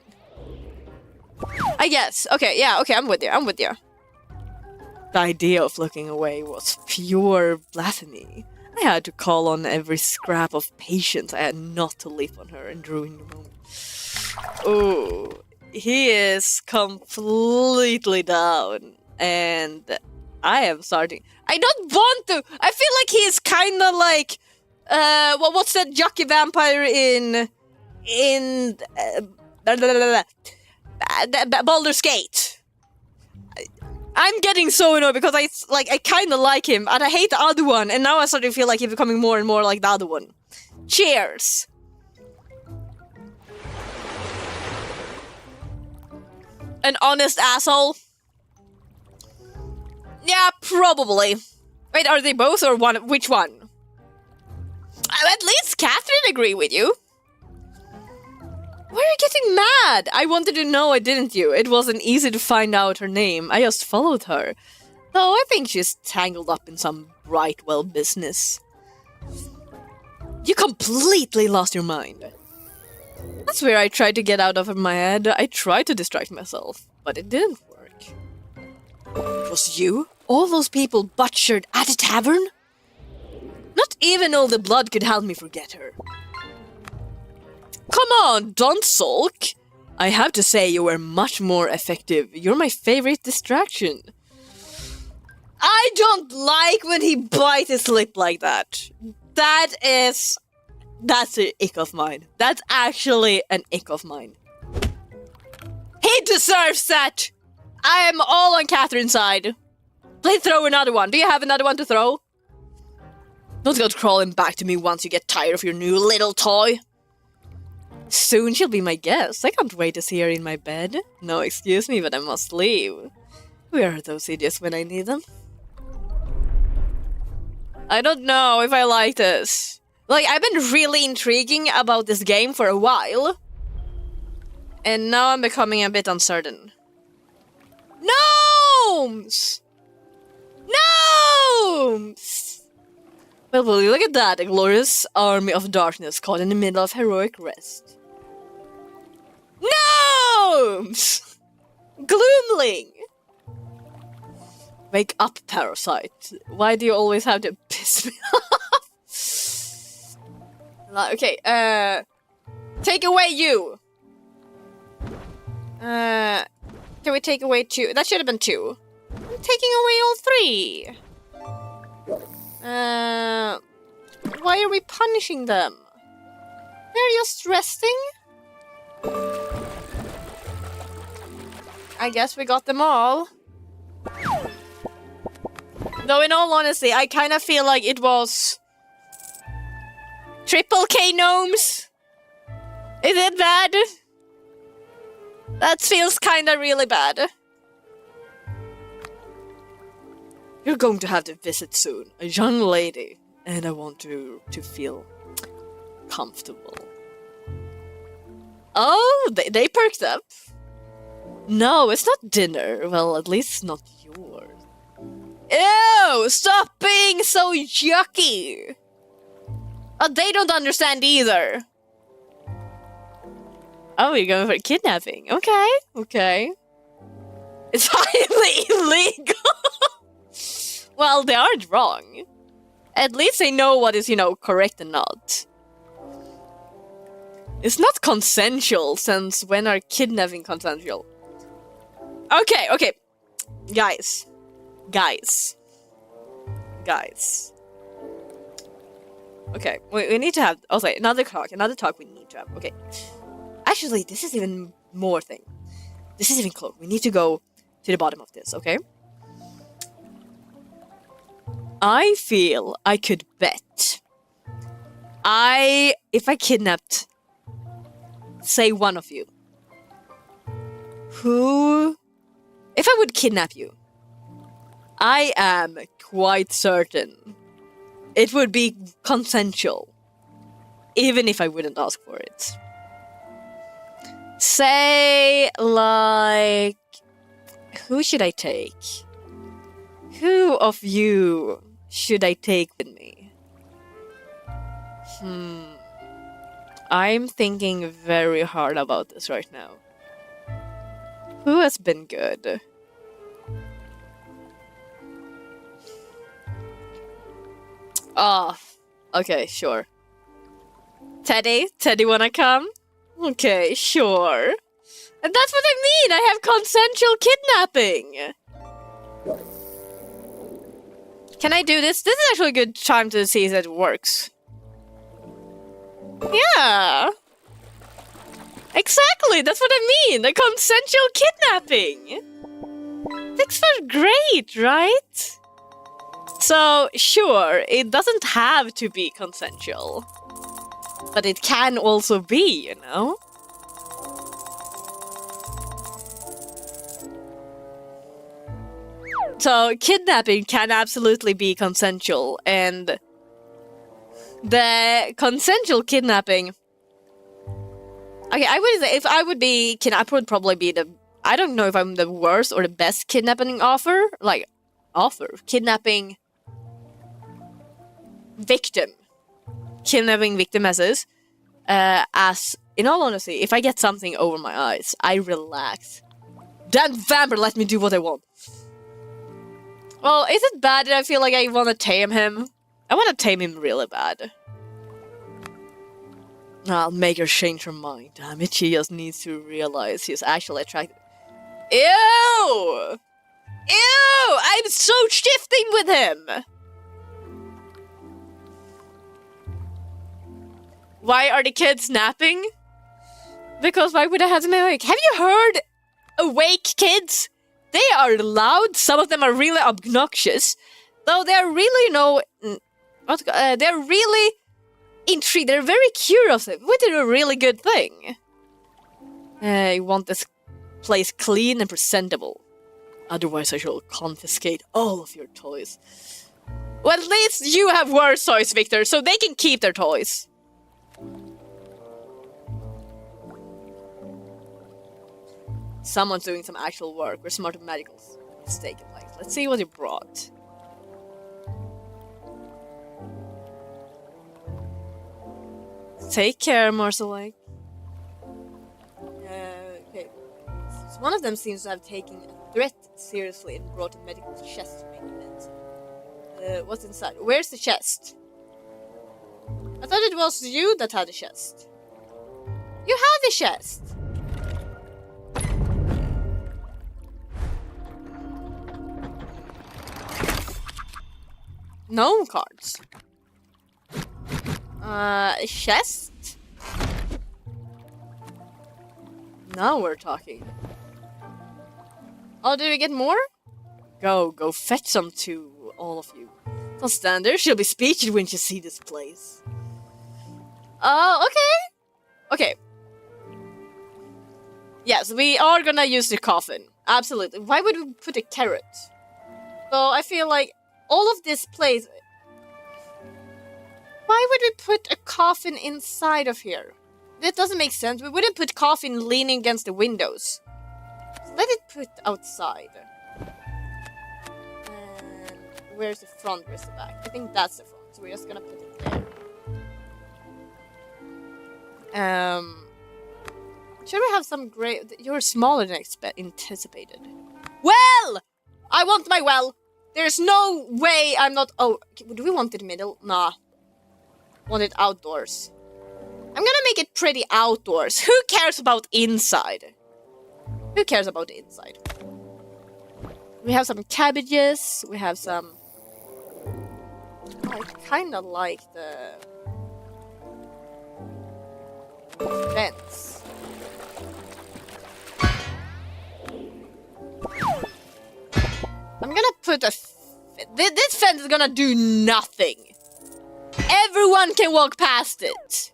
I guess. Okay, yeah, okay, I'm with you. The idea of looking away was pure blasphemy. I had to call on every scrap of patience I had not to leap on her and ruin the moment. Oh, he is completely down. And I am starting... I don't want to! I feel like he's kinda like... what's that jockey vampire in Baldur's Gate? I'm getting so annoyed because I kind of like him and I hate the other one, and now I start to feel like he's becoming more and more like the other one. Cheers. An honest asshole? Yeah, probably. Wait, are they both or one? Which one? At least Catherine agree with you. Why are you getting mad? I wanted to know, didn't you? It wasn't easy to find out her name. I just followed her. Though I think she's tangled up in some Brightwell business. You completely lost your mind. That's where I tried to get out of my head. I tried to distract myself, but it didn't work. It was you? All those people butchered at a tavern? Not even all the blood could help me forget her. Come on, don't sulk. I have to say you were much more effective. You're my favorite distraction. I don't like when he bites his lip like that. That's an ick of mine. That's actually an ick of mine. He deserves that. I am all on Catherine's side. Please throw another one. Do you have another one to throw? Don't go crawling back to me once you get tired of your new little toy. Soon she'll be my guest. I can't wait to see her in my bed. No, excuse me, but I must leave. Where are those idiots when I need them? I don't know if I like this. Like, I've been really intriguing about this game for a while. And now I'm becoming a bit uncertain. Gnomes! Gnomes! Well, will you look at that? A glorious army of darkness caught in the middle of heroic rest. Gnomes! Gloomling! Wake up, parasite. Why do you always have to piss me off? Okay, take away you. Can we take away 2? That should have been 2. I'm taking away all 3. Why are we punishing them? They're just resting? I guess we got them all. Though in all honesty, I kind of feel like it was... Triple K gnomes? Is it bad? That feels kind of really bad. You're going to have to visit soon. A young lady. And I want to feel comfortable. Oh, they perked up. No, it's not dinner. Well, at least not yours. Ew! Stop being so yucky! They don't understand either. Oh, you're going for kidnapping. Okay, okay. It's highly illegal. Well, they aren't wrong. At least they know what is, correct and not. It's not consensual, since when are kidnapping consensual? Okay. Guys. Okay, we need to have... Okay, another talk we need to have. Okay. Actually, this is even more thing. This is even close. We need to go to the bottom of this, okay? I feel I could bet. If I kidnapped, say, one of you. If I would kidnap you, I am quite certain it would be consensual. Even if I wouldn't ask for it. Say, like... Who should I take? Who of you should I take with me? I'm thinking very hard about this right now. Who has been good? Oh, okay, sure. Teddy wanna come? Okay, sure. And that's what I mean! I have consensual kidnapping! Can I do this? This is actually a good time to see that it works. Yeah! Exactly! That's what I mean! A consensual kidnapping! This was great, right? So, sure, it doesn't have to be consensual. But it can also be, you know? So, kidnapping can absolutely be consensual, and the consensual kidnapping... Okay, I would say if I would be kidnapped, I would probably be the... I don't know if I'm the worst or the best kidnapping offer. Like, kidnapping victim. Kidnapping victim as in all honesty, if I get something over my eyes, I relax. Damn vampire, let me do what I want. Well, is it bad that I feel like I want to tame him? I want to tame him really bad. I'll make her change her mind. Damn it, she just needs to realize he's actually attractive. Ew! Ew! I'm so shifting with him! Why are the kids napping? Because why would I have them awake? Have you heard awake kids? They are loud. Some of them are really obnoxious. Though they're really, they're really intrigued. They're very curious, which is a really good thing. I want this place clean and presentable. Otherwise I shall confiscate all of your toys. Well, at least you have worse toys, Victor, so they can keep their toys. Someone's doing some actual work. We're smart medical mistake in life. Let's see what you brought. Take care, Marcelite. Okay. So one of them seems to have taken a threat seriously and brought a medical chest to make it. What's inside? Where's the chest? I thought it was you that had the chest. You have the chest! No cards. Chest? Now we're talking. Oh, did we get more? Go fetch some to all of you. Don't stand there, she'll be speechless when she see this place. Oh, okay. Okay. Yes, we are gonna use the coffin. Absolutely. Why would we put a carrot? So I feel like all of this place... Why would we put a coffin inside of here? That doesn't make sense. We wouldn't put coffin leaning against the windows. Let it put outside. And where's the front? Where's the back? I think that's the front. So we're just gonna put it there. Should we have some great... You're smaller than anticipated. Well! I want my well! There's no way I'm not... Oh, do we want it in the middle? Nah. Want it outdoors. I'm gonna make it pretty outdoors. Who cares about inside? Who cares about the inside? We have some cabbages. We have some... I kind of like the... fence. I'm gonna put a... This fence is gonna do nothing. Everyone can walk past it.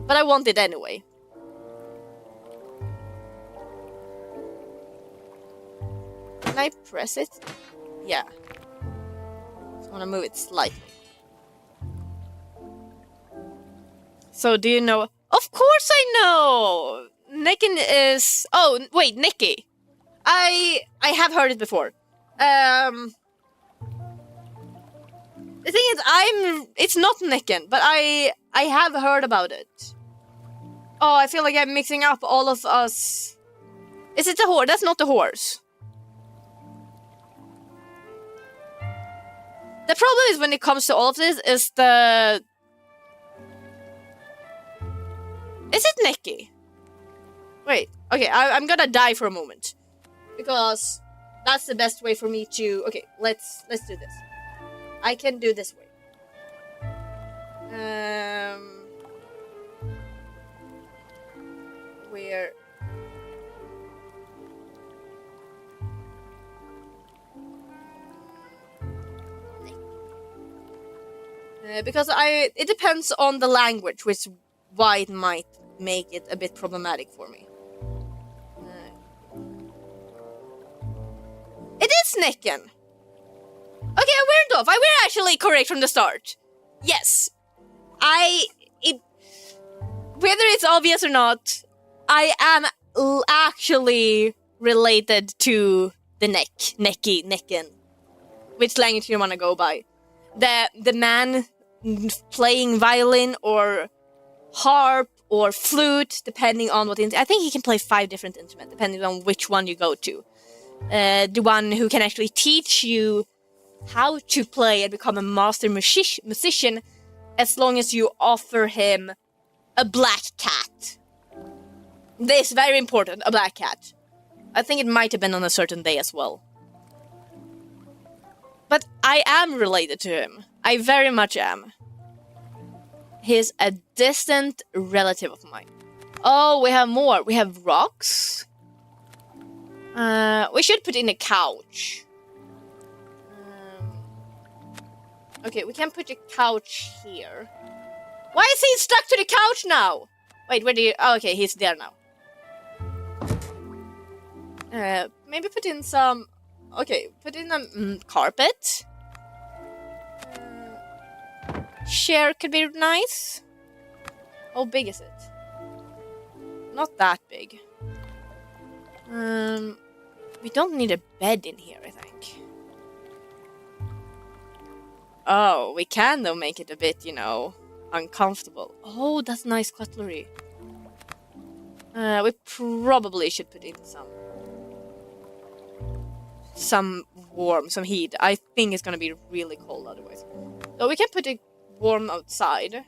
But I want it anyway. Can I press it? Yeah. I want to move it slightly. So do you know? Of course I know! Nicken is... Oh, wait, Nikki. I have heard it before. The thing is, it's not Nicken, but I have heard about it. Oh, I feel like I'm mixing up all of us. Is it the horse? That's not the horse. The problem is when it comes to all of this is the... Is it Nikki? Wait, okay, I'm gonna die for a moment. Because that's the best way for me to... Okay, let's do this. I can do this way. Where... because it depends on the language, which is why it might make it a bit problematic for me. It is Nicken! Okay, I went off. I were actually correct from the start. Yes. Whether it's obvious or not, I am actually related to the Nicken. Which language you want to go by? The man playing violin or harp or flute, depending on what I think he can play 5 different instruments, depending on which one you go to. The one who can actually teach you how to play and become a master musician, as long as you offer him a black cat. This is very important, a black cat. I think it might have been on a certain day as well. But I am related to him. I very much am. He's a distant relative of mine. Oh, we have more. We have rocks. We should put in a couch. Okay, we can put a couch here. Why is he stuck to the couch now? Wait, where do you... Oh, okay, he's there now. Maybe put in some... Okay, put in a carpet. Chair could be nice. How big is it? Not that big. We don't need a bed in here, I think. Oh, we can though make it a bit, you know, uncomfortable. Oh, that's nice cutlery. We probably should put in some heat. I think it's gonna be really cold otherwise. So we can put it warm outside.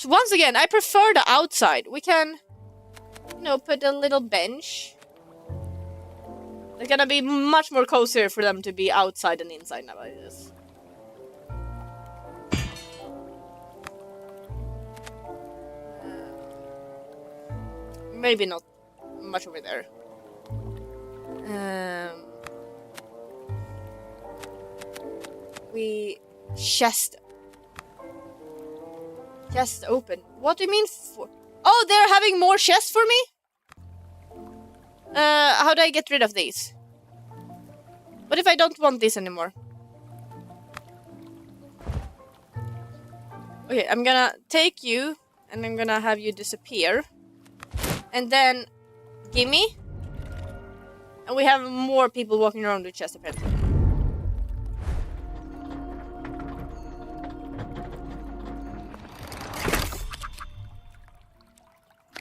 Once again, I prefer the outside. We can, you know, put a little bench. It's gonna be much more cozier for them to be outside than inside now like this. Maybe not much over there. Chest open. What do you mean for? Oh, they're having more chests for me? How do I get rid of these? What if I don't want this anymore? Okay, I'm gonna take you and I'm gonna have you disappear. And then gimme. And we have more people walking around with chests apparently.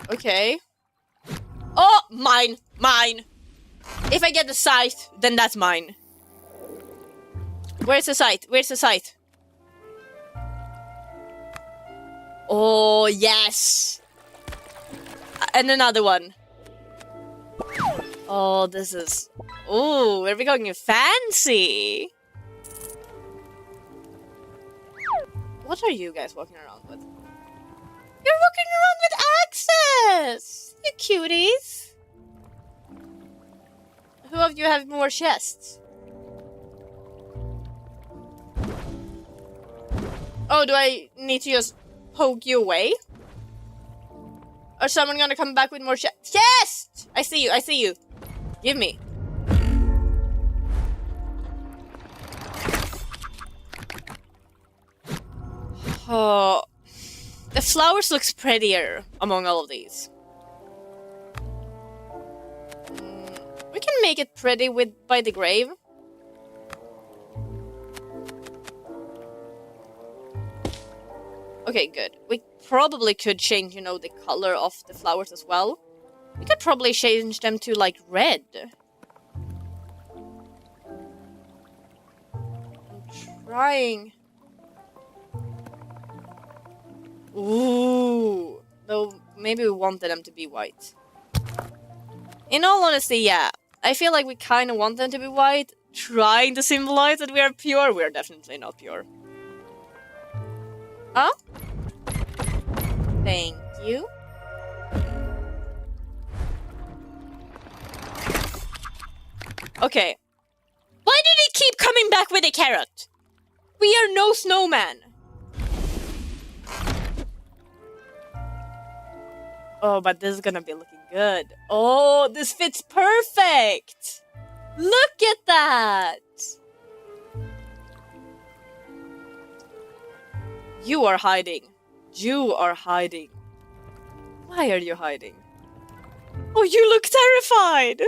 Okay. Oh, mine! If I get the scythe, then that's mine. Where's the scythe? Where's the scythe? Oh, yes! And another one. Oh, this is... Oh, where are we going? Fancy! What are you guys walking around with? You're walking around with axes! You cuties! Who of you have more chests? Oh, do I need to just poke you away? Or someone gonna come back with more chests? Chest! I see you, I see you. Give me. Oh, the flowers looks prettier among all of these. We can make it pretty with by the grave. Okay, good. We probably could change, you know, the color of the flowers as well. We could probably change them to like red. I'm trying. Ooh. Though maybe we wanted them to be white. In all honesty, yeah. I feel like we kind of want them to be white, trying to symbolize that we are pure. We're definitely not pure. Huh? Thank you. Okay. Why do they keep coming back with a carrot? We are no snowman. Oh, but this is gonna be looking good. Oh, this fits perfect. Look at that. You are hiding. You are hiding. Why are you hiding? Oh, you look terrified.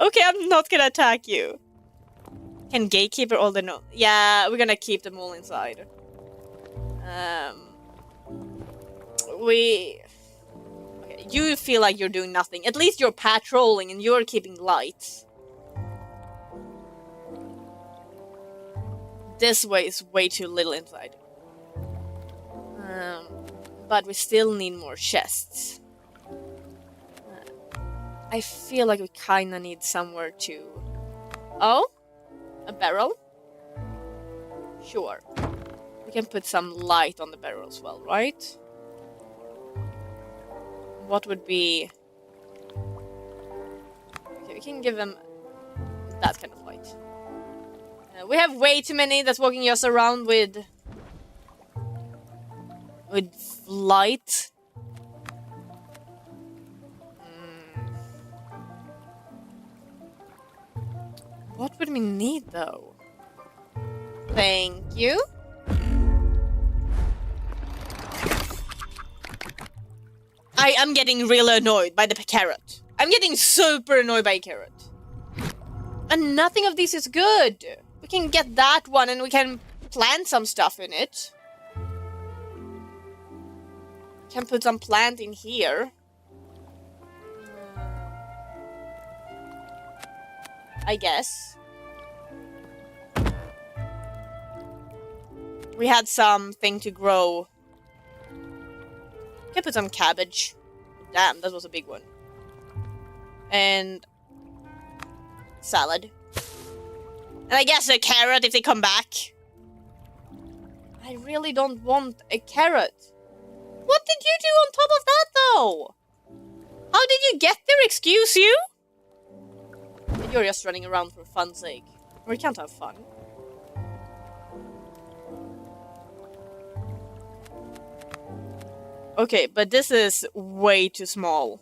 Okay, I'm not gonna attack you. Can gatekeeper all the no? Yeah, we're gonna keep them all inside. Okay, you feel like you're doing nothing. At least you're patrolling and you're keeping lights. This way is way too little inside. But we still need more chests. I feel like we kinda need somewhere to... Oh? A barrel? Sure. We can put some light on the barrel as well, right? What would be... Okay, we can give them that kind of light. We have way too many that's walking us around with light. What would we need though? Thank you. I am getting really annoyed by the carrot. I'm getting super annoyed by a carrot. And nothing of this is good. We can get that one and we can plant some stuff in it. Can put some plant in here. I guess. We had something to grow. Can put some cabbage. Damn, that was a big one. And salad. And I guess a carrot if they come back. I really don't want a carrot. What did you do on top of that though? How did you get there, excuse you? You're just running around for fun's sake. We can't have fun. Okay, but this is way too small.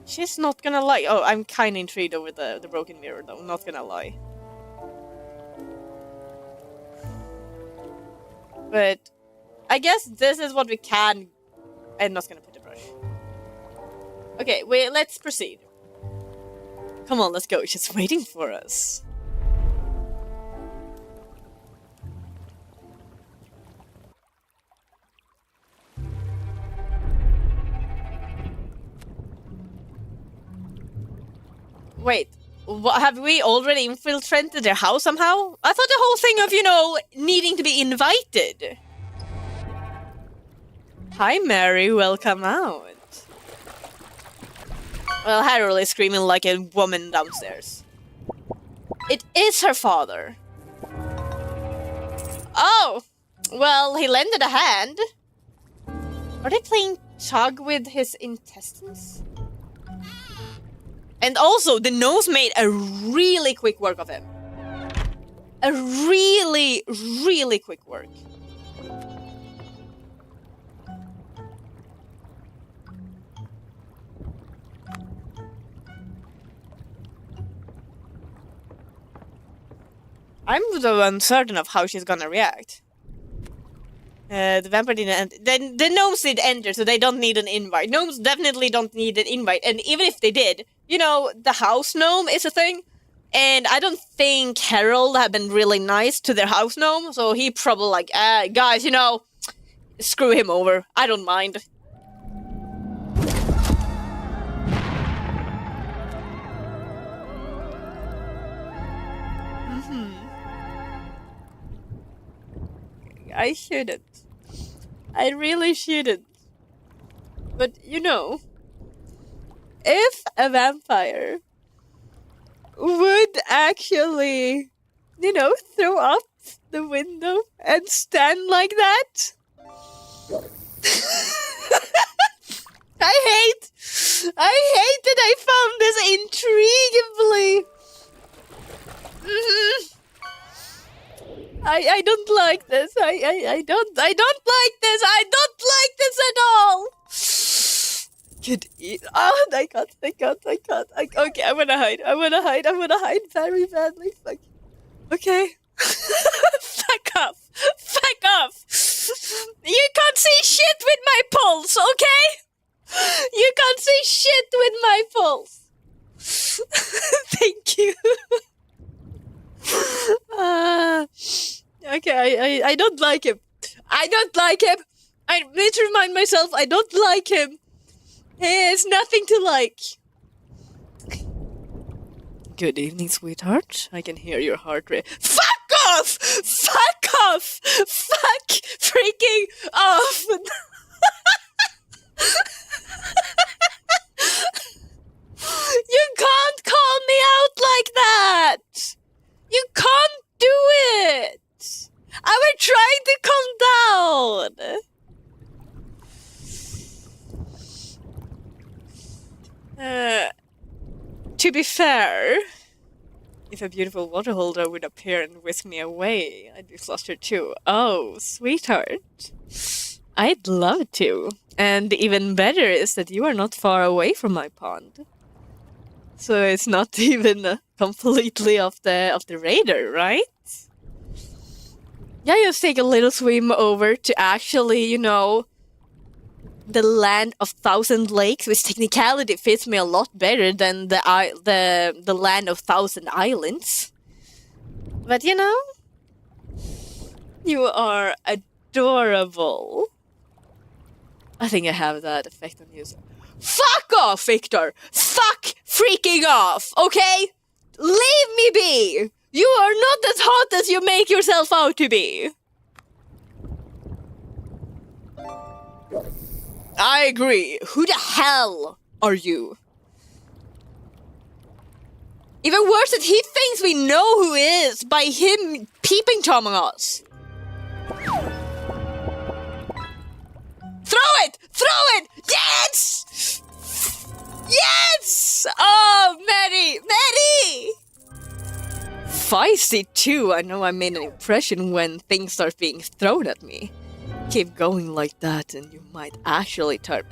She's not gonna lie. Oh, I'm kinda intrigued over the broken mirror though, not gonna lie. But I guess this is what we can... I'm not gonna put a brush. Okay, wait, let's proceed. Come on, let's go. She's waiting for us. Wait, have we already infiltrated their house somehow? I thought the whole thing of, you know, needing to be invited. Hi, Mary, welcome out. Well, Harold is screaming like a woman downstairs. It is her father. Oh! Well, he lended a hand. Are they playing tug with his intestines? And also, the nose made a really quick work of him. A really, really quick work. I'm so uncertain of how she's gonna react. The vampire didn't enter. The gnomes did enter, so they don't need an invite. Gnomes definitely don't need an invite, and even if they did, you know, the house gnome is a thing. And I don't think Harold had been really nice to their house gnome, so he probably like, guys, you know, screw him over. I don't mind. I shouldn't. I really shouldn't. But, you know, if a vampire would actually, you know, throw up the window and stand like that, I hate that I found this intriguingly. I don't like this. I don't like this. I don't like this at all. Could eat. Oh, I can't. Okay, I wanna hide very badly. Fuck. Okay. Fuck off. You can't see shit with my pulse, okay? You can't see shit with my pulse. Thank you. Okay, I don't like him. I need to remind myself I don't like him. There's nothing to like. Good evening, sweetheart. I can hear your heart rate. Fuck off! Fuck off! Fuck freaking off! You can't call me out like that! You can't do it! I was trying to calm down! To be fair, if a beautiful water holder would appear and whisk me away, I'd be flustered too. Oh, sweetheart. I'd love to. And even better is that you are not far away from my pond. So it's not even completely off the radar, right? Yeah, just take a little swim over to actually, you know, the land of thousand lakes, which technicality fits me a lot better than the land of thousand islands. But you know, you are adorable. I think I have that effect on you. Fuck off, Victor! Fuck freaking off, okay? Leave me be! You are not as hot as you make yourself out to be! I agree. Who the hell are you? Even worse that he thinks we know who he is by him peeping Toming us. Throw it! Throw it! Yes! Yes! Oh, Mary! Mary! Feisty too. I know I made an impression when things start being thrown at me. Keep going like that and you might actually turn.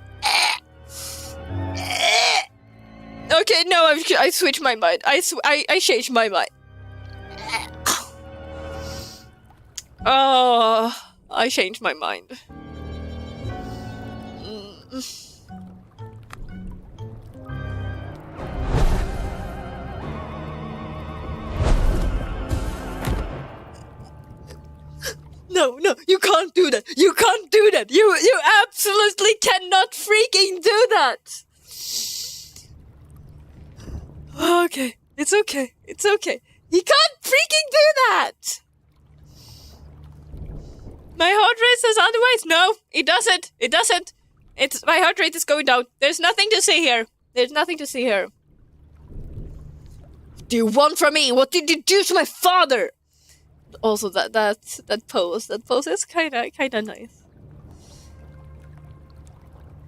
Okay, no, I switched my mind. I changed my mind. Oh, I changed my mind. No, you can't do that. You can't do that. You absolutely cannot freaking do that. okay. It's okay. It's okay. He can't freaking do that! My heart rate says otherwise. No, it doesn't. It doesn't. My heart rate is going down. There's nothing to see here. There's nothing to see here. What do you want from me? What did you do to my father? Also, that pose is kind of nice.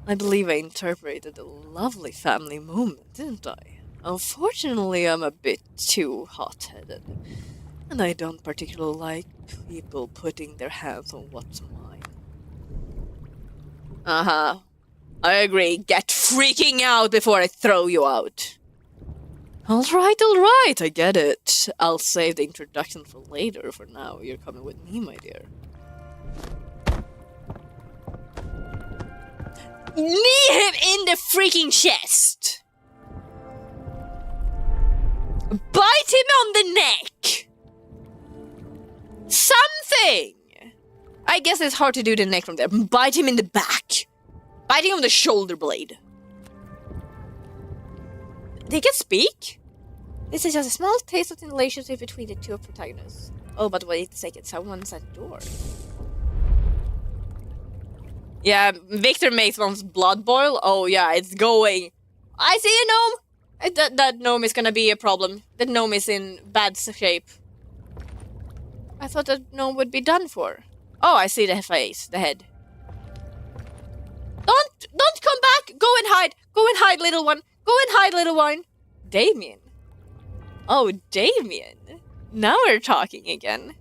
I believe I interpreted a lovely family moment, didn't I? Unfortunately, I'm a bit too hot-headed, and I don't particularly like people putting their hands on what's mine. Uh-huh. I agree. Get freaking out before I throw you out. Alright, I get it. I'll save the introduction for later. For now, you're coming with me, my dear. Knee him in the freaking chest! Bite him on the neck! Something! I guess it's hard to do the neck from there. Bite him in the back. Bite him on the shoulder blade. They can speak? This is just a small taste of the relationship between the two protagonists. Oh, but wait a second. Someone's at the door. Yeah, Victor makes one's blood boil. Oh, yeah, it's going. I see a gnome! That gnome is gonna be a problem. That gnome is in bad shape. I thought that gnome would be done for. Oh, I see the face, the head. Don't come back! Go and hide! Go and hide, little one! Go and hide, little one! Damien. Oh, Damien. Now we're talking again.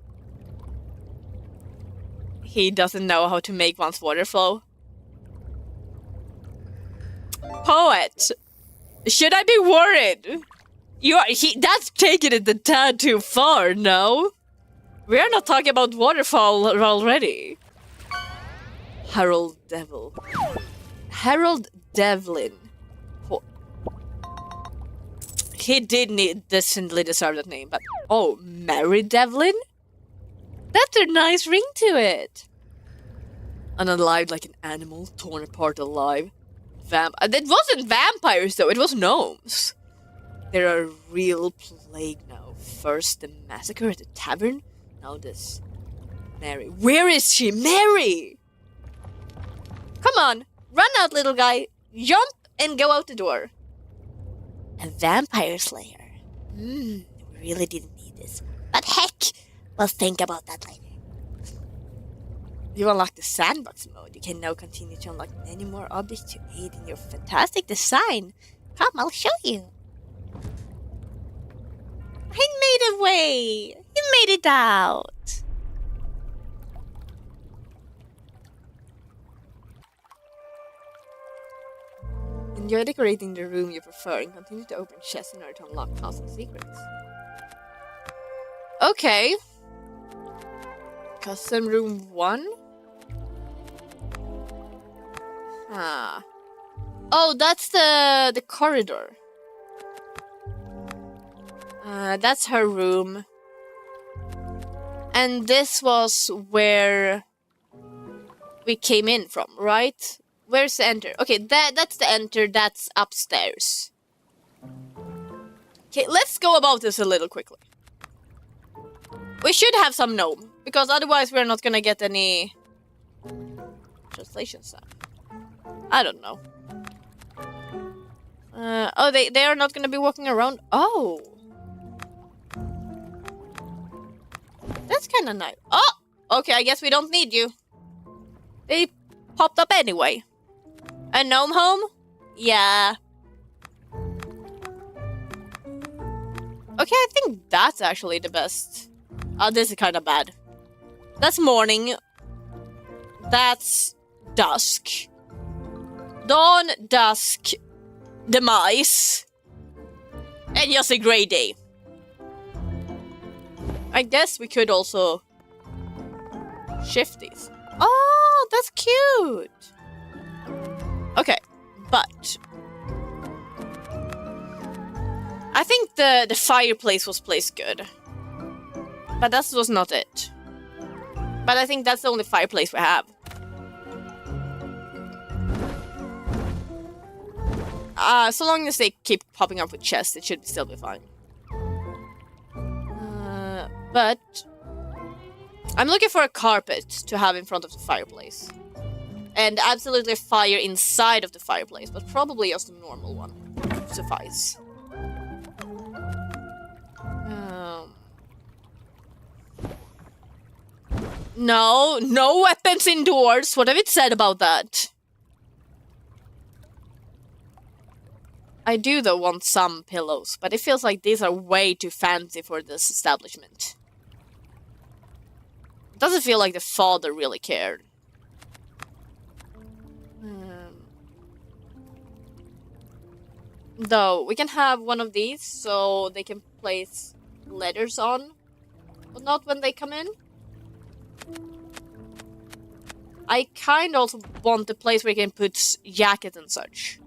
He doesn't know how to make one's water flow. Poet. Should I be worried? That's taking it a tad too far, no? We're not talking about waterfall already. Harold Devlin. He did decently deserve that name, but oh, Mary Devlin? That's a nice ring to it. Unalive like an animal, torn apart alive. It wasn't vampires though, it was gnomes. They're a real plague now. First the massacre at the tavern, now this. Mary. Where is she? Mary! Come on, run out, little guy. Jump and go out the door. A vampire slayer. We really didn't need this. But heck, we'll think about that later. You unlock the sandbox mode. You can now continue to unlock many more objects to aid in your fantastic design. Come, I'll show you. I made a way. You made it out. Enjoy decorating the room you prefer and continue to open chests in order to unlock puzzle secrets. Okay. Custom room 1? Oh, that's the corridor. That's her room. And this was where we came in from, right? Where's the enter? Okay, that's the enter, that's upstairs. Okay, let's go about this a little quickly. We should have some gnome, because otherwise we're not gonna get any translation stuff. I don't know. Oh, they are not gonna be walking around. Oh, that's kind of nice. Oh, okay. I guess we don't need you. They popped up anyway. A gnome home? Yeah. Okay, I think that's actually the best. Oh, this is kind of bad. That's morning. That's dusk. Dawn, dusk, demise, and just a gray day. I guess we could also shift these. Oh, that's cute. Okay, but I think the fireplace was placed good. But that was not it. But I think that's the only fireplace we have. So long as they keep popping up with chests, it should still be fine. But I'm looking for a carpet to have in front of the fireplace. And absolutely fire inside of the fireplace, but probably just a normal one would suffice. No, no weapons indoors. What have it said about that? I do though want some pillows, but it feels like these are way too fancy for this establishment. It doesn't feel like the father really cared. Though, we can have one of these so they can place letters on, but not when they come in. I kind of also want a place where you can put jackets and such.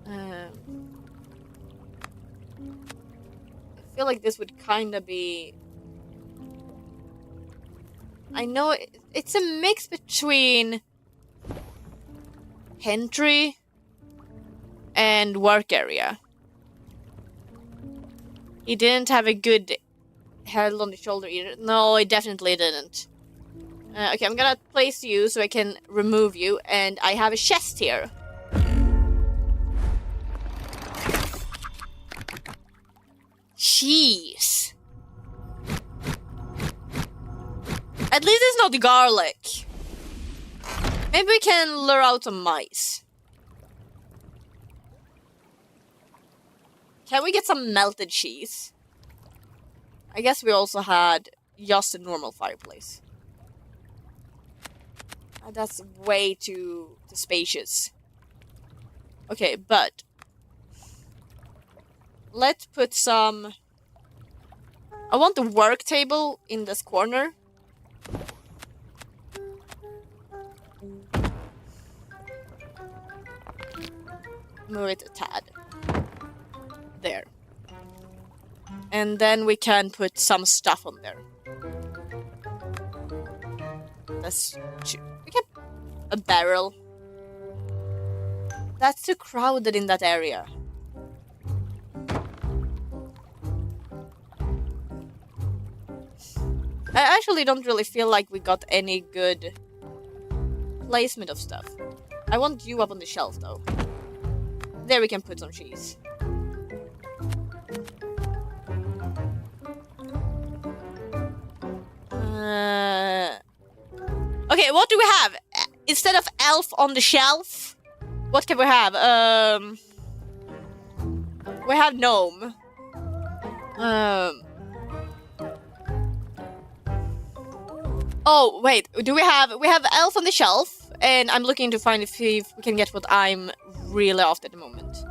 I feel like this would kind of be... I know it's a mix between pantry and work area. He didn't have a good head on the shoulder either. No, he definitely didn't. Okay, I'm gonna place you so I can remove you, and I have a chest here. Jeez. At least it's not the garlic. Maybe we can lure out some mice. Can we get some melted cheese? I guess we also had just a normal fireplace. That's way too spacious. Okay, but let's put some... I want the work table in this corner. Move it a tad. There. And then we can put some stuff on there. That's... We can... A barrel. That's too crowded in that area. I actually don't really feel like we got any good placement of stuff. I want you up on the shelf though. There we can put some cheese. Okay, what do we have? Instead of elf on the shelf, what can we have? We have gnome. Oh, wait. Do we have elf on the shelf, and I'm looking to find if we can get what I'm really after at the moment.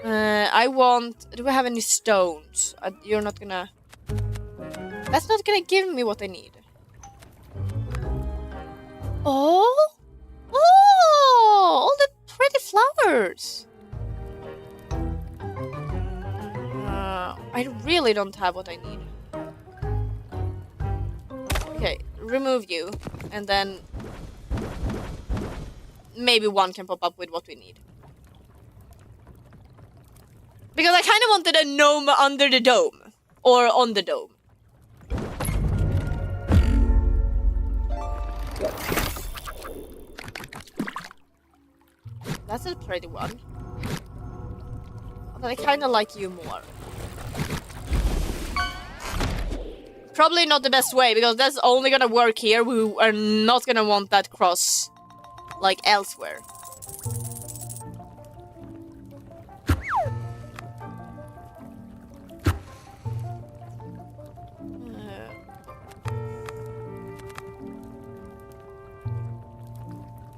I want... Do we have any stones? You're not gonna... That's not gonna give me what I need. Oh! Oh! All the pretty flowers! I really don't have what I need. Okay, remove you. And then... maybe one can pop up with what we need. Because I kind of wanted a gnome under the dome. Or on the dome. That's a pretty one. But I kind of like you more. Probably not the best way, because that's only gonna work here. We are not gonna want that cross, like, elsewhere.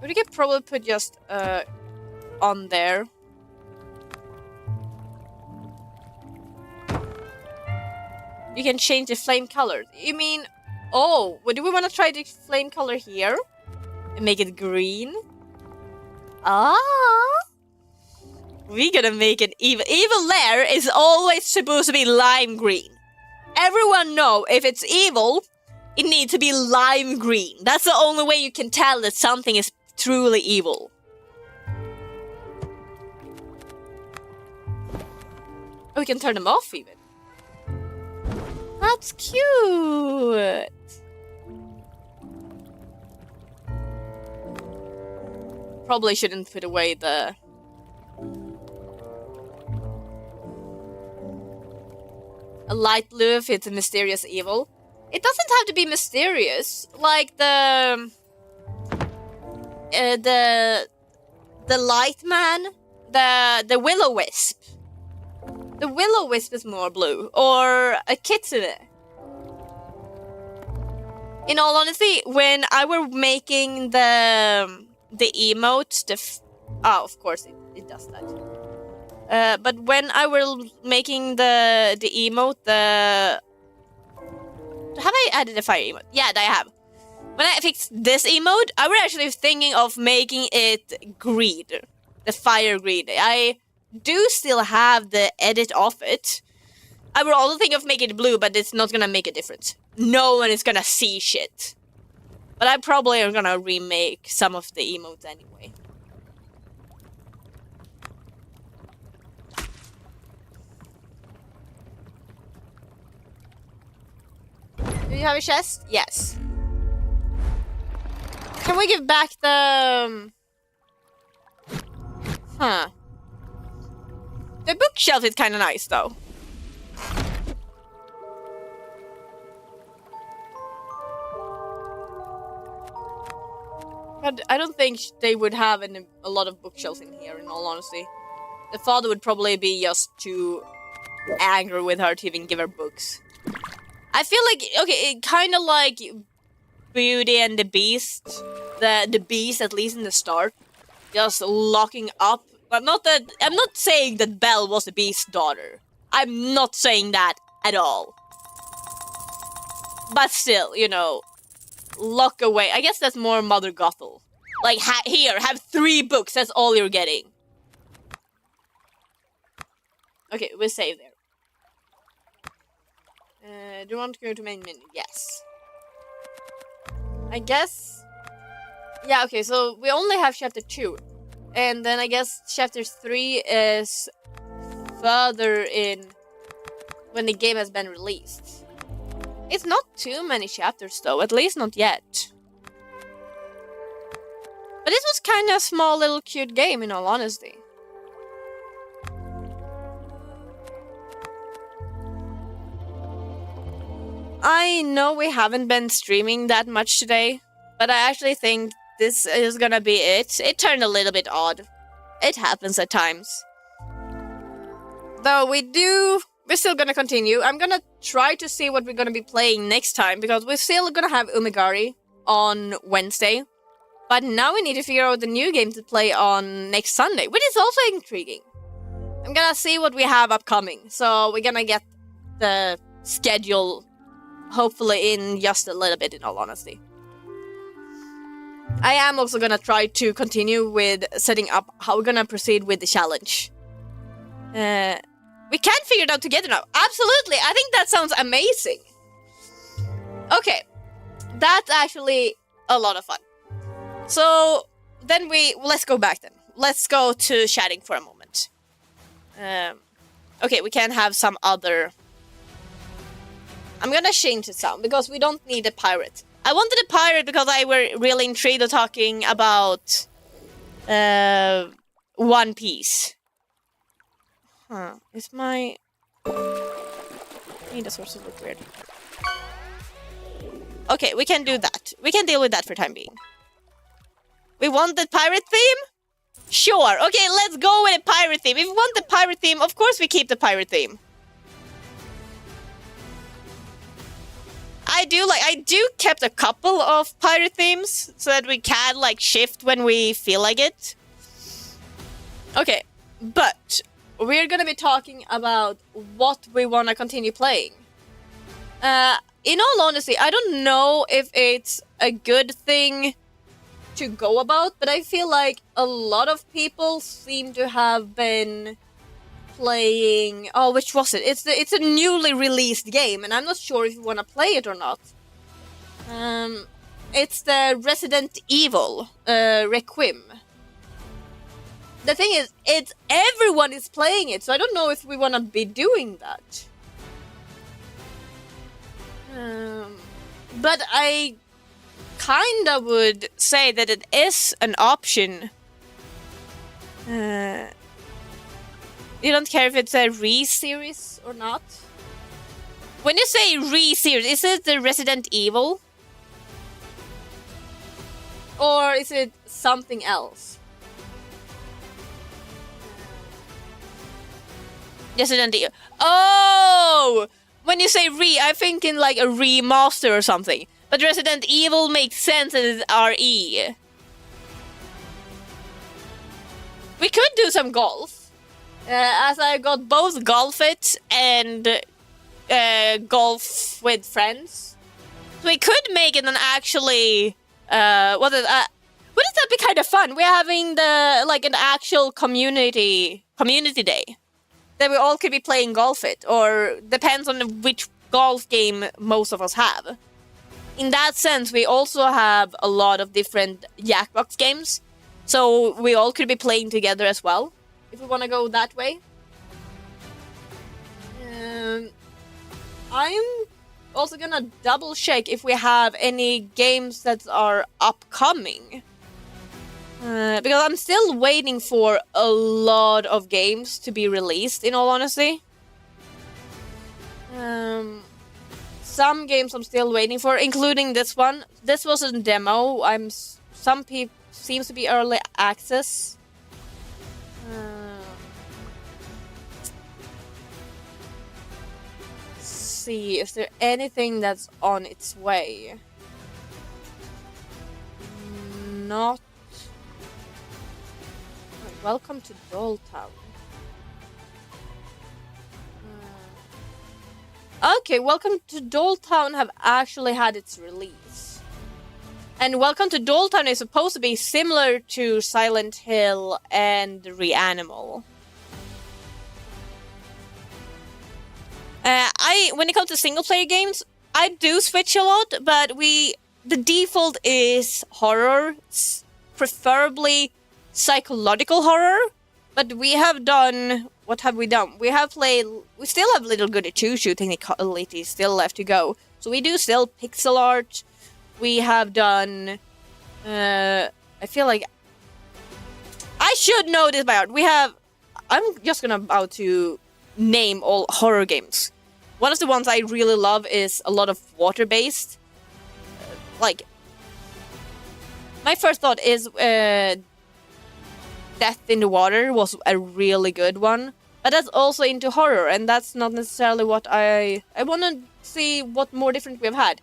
We could probably put just, on there. You can change the flame color. You mean... Oh, do we want to try the flame color here? And make it green? Ah! We're gonna make it evil. Evil Lair is always supposed to be lime green. Everyone know if it's evil, it needs to be lime green. That's the only way you can tell that something is truly evil. Oh, we can turn them off even. That's cute. Probably shouldn't put away the... A light blue if it's a mysterious evil. It doesn't have to be mysterious. Like the light man, the will-o-wisp. The will-o-wisp is more blue, or a kitsune. In all honesty, when I were making the emote, of course it does that. But when I were making the emote, have I added a fire emote? Yeah, I have. When I fixed this emote, I was actually thinking of making it green. The fire green. I do still have the edit of it. I would also think of making it blue, but it's not gonna make a difference. No one is gonna see shit. But I probably am gonna remake some of the emotes anyway. Do you have a chest? Yes. Can we give back the... Huh. The bookshelf is kind of nice, though. But I don't think they would have a lot of bookshelves in here, in all honesty. The father would probably be just too angry with her to even give her books. I feel like, okay, it kind of like Beauty and the Beast. The Beast, at least in the start. Just locking up. But not that, I'm not saying that Belle was the Beast's daughter. I'm not saying that at all. But still, you know, lock away. I guess that's more Mother Gothel. Like, here, have 3 books, that's all you're getting. Okay, we'll save there. Do you want to go to main menu? Yes. I guess... Yeah, okay, so we only have chapter 2. And then I guess chapter 3 is further in when the game has been released. It's not too many chapters though, at least not yet. But this was kind of a small little cute game in all honesty. I know we haven't been streaming that much today, but I actually think this is gonna be it. It turned a little bit odd. It happens at times. Though we're still gonna continue. I'm gonna try to see what we're gonna be playing next time, because we're still gonna have Umigari on Wednesday. But now we need to figure out the new game to play on next Sunday, which is also intriguing. I'm gonna see what we have upcoming, so we're gonna get the schedule hopefully in just a little bit, in all honesty. I am also gonna try to continue with setting up how we're gonna proceed with the challenge. We can figure it out together now. Absolutely, I think that sounds amazing. Okay, that's actually a lot of fun. So then let's go back then. Let's go to chatting for a moment. Okay, we can have some other... I'm gonna change the sound because we don't need a pirate. I wanted a pirate because I were really intrigued of talking about One Piece. Huh, is my... This also look weird. Okay, we can do that. We can deal with that for time being. We want the pirate theme? Sure, okay, let's go with a pirate theme. If we want the pirate theme, of course we keep the pirate theme. I do kept a couple of pirate themes so that we can like shift when we feel like it. Okay, but we're gonna be talking about what we want to continue playing. In all honesty, I don't know if it's a good thing to go about, but I feel like a lot of people seem to have been playing... Oh, which was it? It's a newly released game, and I'm not sure if you want to play it or not. It's the Resident Evil Requiem. the thing is, it's everyone is playing it, so I don't know if we want to be doing that. But I kinda would say that it is an option. You don't care if it's a re-series or not? When you say re-series, is it the Resident Evil? Or is it something else? Resident Evil. Oh! When you say re, I'm thinking like a remaster or something. But Resident Evil makes sense as it's RE. We could do some golf. As I got both Golf It and golf with friends. So we could make it an actually wouldn't that be kind of fun? We're having the like an actual community day that we all could be playing Golf It, or depends on which golf game most of us have. In that sense, we also have a lot of different Jackbox games, so we all could be playing together as well, if we want to go that way. I'm also gonna double check if we have any games that are upcoming. Because I'm still waiting for a lot of games to be released, in all honesty. Some games I'm still waiting for, including this one. This was a demo. Some people seems to be early access. See, is there anything that's on its way? Not. Welcome to Dolltown. Okay, Welcome to Dolltown have actually had its release. And Welcome to Dolltown is supposed to be similar to Silent Hill and Reanimal. When it comes to single player games, I do switch a lot, but the default is horror, preferably psychological horror. But we have done, what have we done? We still have Little Goody Two Shoe technicality still left to go. So we do still pixel art. We have done, I feel like I should know this by heart. I'm just gonna about to name all horror games. One of the ones I really love is a lot of water-based. Like, my first thought is Death in the Water was a really good one. But that's also into horror, and that's not necessarily what I want to see what more different we've had.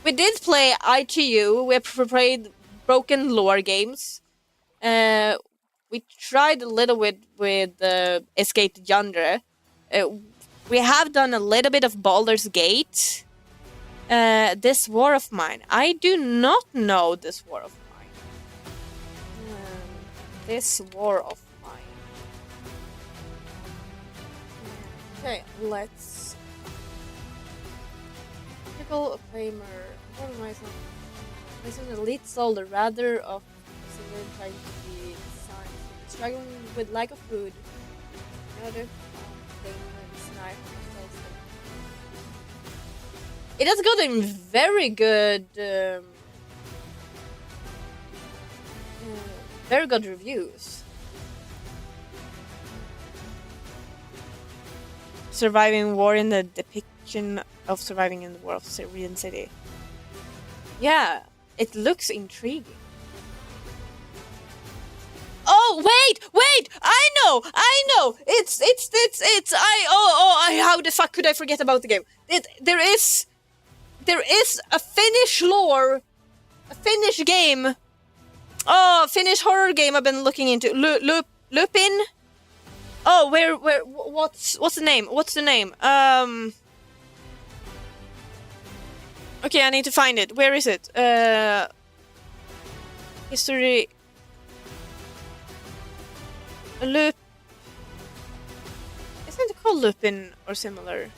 We did play ITU, we played Broken Lore games. We tried a little with Escape Yonder. We have done a little bit of Baldur's Gate. This War of Mine. I do not know This War of Mine. This War of Mine. Okay, let's... Typical Acclaimer. What am I saying? He's an elite soldier, rather of civilian trying to be designed. Struggling with lack of food. Another it has gotten very good reviews. Surviving war in the depiction of surviving in the war of Syrian city. Yeah, it looks intriguing. Oh, wait! I know! It's how the fuck could I forget about the game? There is a Finnish lore, a Finnish game. Oh, Finnish horror game I've been looking into. Lupin? Oh, what's the name? Okay, I need to find it. Where is it? History. Isn't it called Lupin or similar?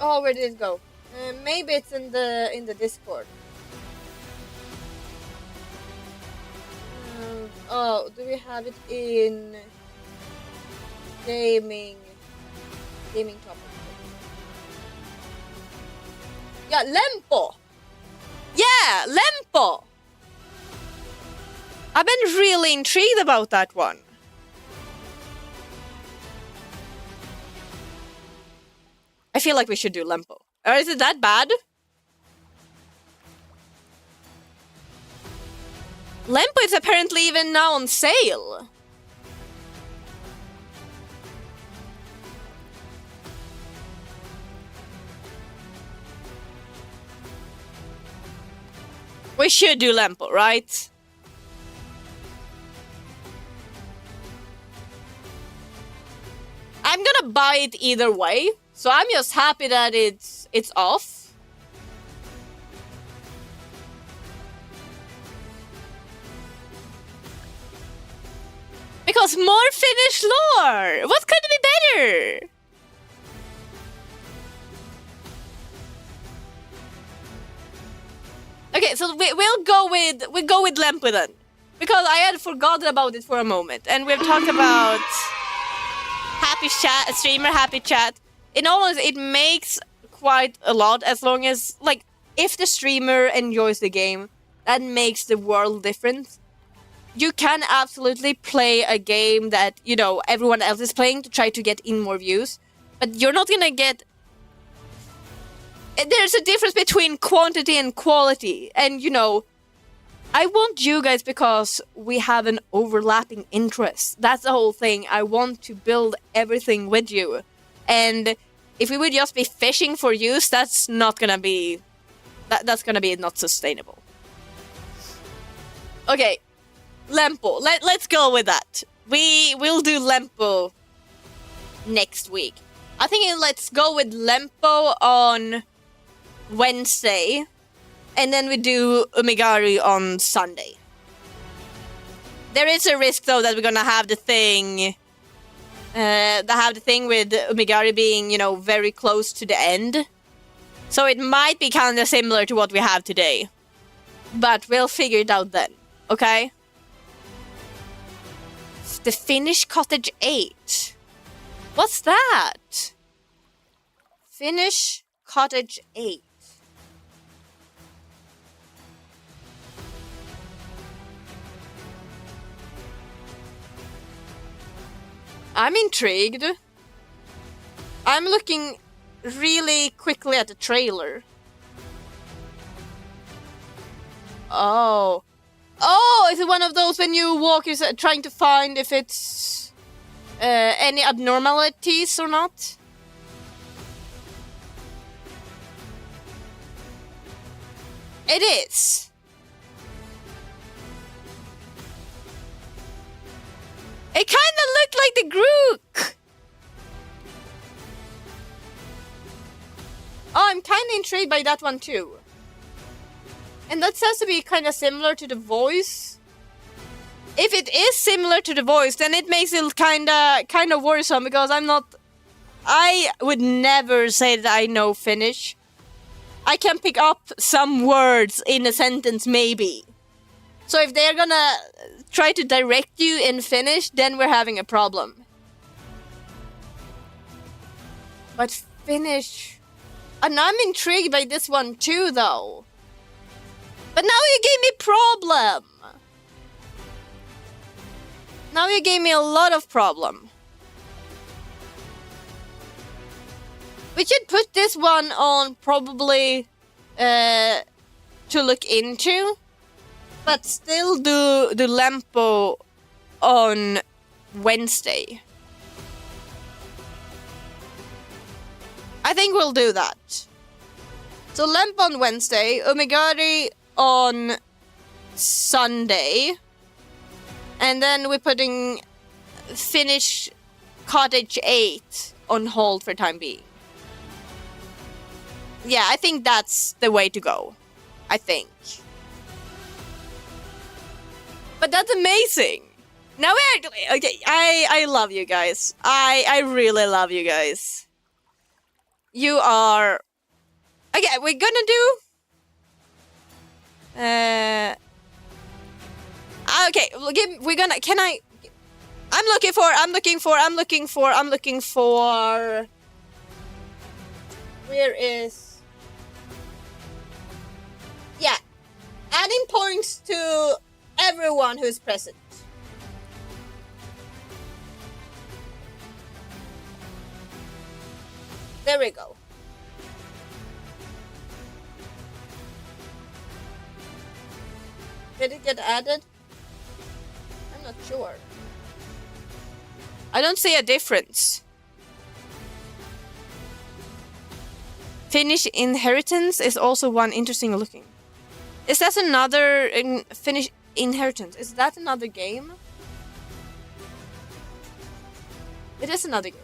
Oh, where did it go? Maybe it's in the Discord. Oh, do we have it in gaming topic? Yeah, Lempo. Yeah, Lempo. I've been really intrigued about that one. I feel like we should do Lempo. Or is it that bad? Lempo is apparently even now on sale. We should do Lempo, right? I'm gonna buy it either way, so I'm just happy that it's off. Because more Finnish lore! What could be better? Okay, so we'll go with Lempo then. Because I had forgotten about it for a moment. And we've talked about happy chat, streamer happy chat. In all honesty, it makes quite a lot as long as, like, if the streamer enjoys the game, that makes the world different. You can absolutely play a game that, you know, everyone else is playing to try to get in more views. But you're not gonna get... There's a difference between quantity and quality. And, you know, I want you guys because we have an overlapping interest. That's the whole thing. I want to build everything with you. And if we would just be fishing for views, that's not gonna be... That's gonna be not sustainable. Okay. Lempo. Let's go with that. We will do Lempo next week. I think let's go with Lempo on Wednesday. And then we do Umigari on Sunday. There is a risk though that we're gonna have the thing... with Umigari being, you know, very close to the end. So it might be kind of similar to what we have today. But we'll figure it out then. Okay? The Finnish Cottage 8. What's that? Finnish Cottage 8. I'm intrigued. I'm looking really quickly at the trailer. Oh. Oh, is it one of those when you walk, you're trying to find if it's any abnormalities or not? It is. It kind of looked like the Grook. Oh, I'm kind of intrigued by that one too. And that says to be kind of similar to the voice. If it is similar to the voice, then it makes it kind of worrisome because I would never say that I know Finnish. I can pick up some words in a sentence, maybe. So if they're gonna try to direct you in Finnish, then we're having a problem. But Finnish... And I'm intrigued by this one too, though. But now you gave me problem. Now you gave me a lot of problem. We should put this one on probably to look into. But still do the Lempo on Wednesday. I think we'll do that. So Lempo on Wednesday, Umigari on Sunday. And then we're putting Finnish Cottage 8 on hold for time being. Yeah, I think that's the way to go. I think. But that's amazing. Now we actually... Okay, I love you guys. I really love you guys. You are Okay, we're gonna do... okay, we're gonna... Can I... I'm looking for... Where is... Yeah. Adding points to everyone who's present. There we go. Did it get added? I'm not sure. I don't see a difference. Finnish Inheritance is also one interesting looking. Is that another Finnish Inheritance? Is that another game? It is another game.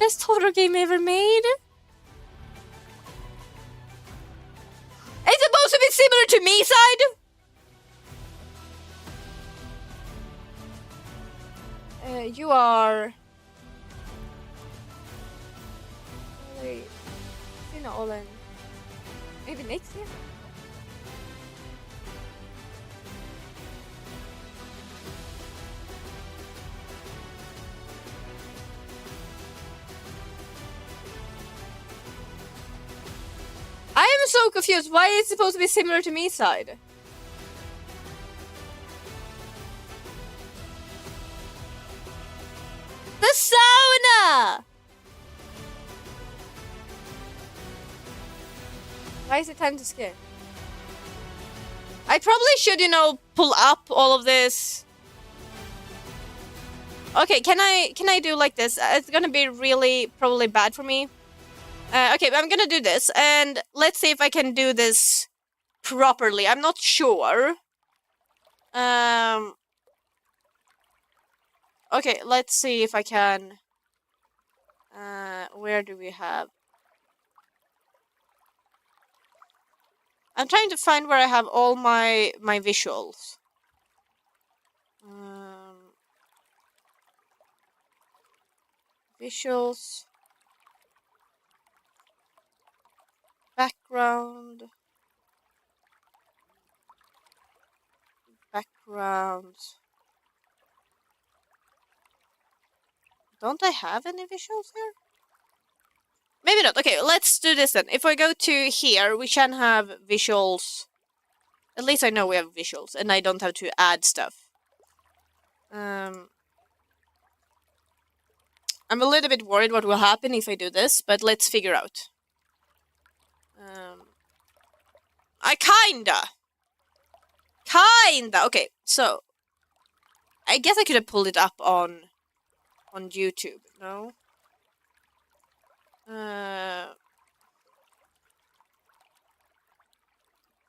Best horror game ever made? It's supposed to be similar to Me Side? You are... Olen. Maybe next year? I am so confused. Why is it supposed to be similar to Me Side? The sauna! Why is it time to scare? I probably should, you know, pull up all of this. Okay, can I do like this? It's gonna be really probably bad for me. Okay, I'm gonna do this, and let's see if I can do this properly. I'm not sure. Okay, let's see if I can. Where do we have? I'm trying to find where I have all my visuals. Visuals. Background. Don't I have any visuals here? Maybe not. Okay, let's do this then. If I go to here, we can have visuals. At least I know we have visuals, and I don't have to add stuff. I'm a little bit worried what will happen if I do this, but let's figure out. I kinda. Okay, so I guess I could have pulled it up on YouTube. No.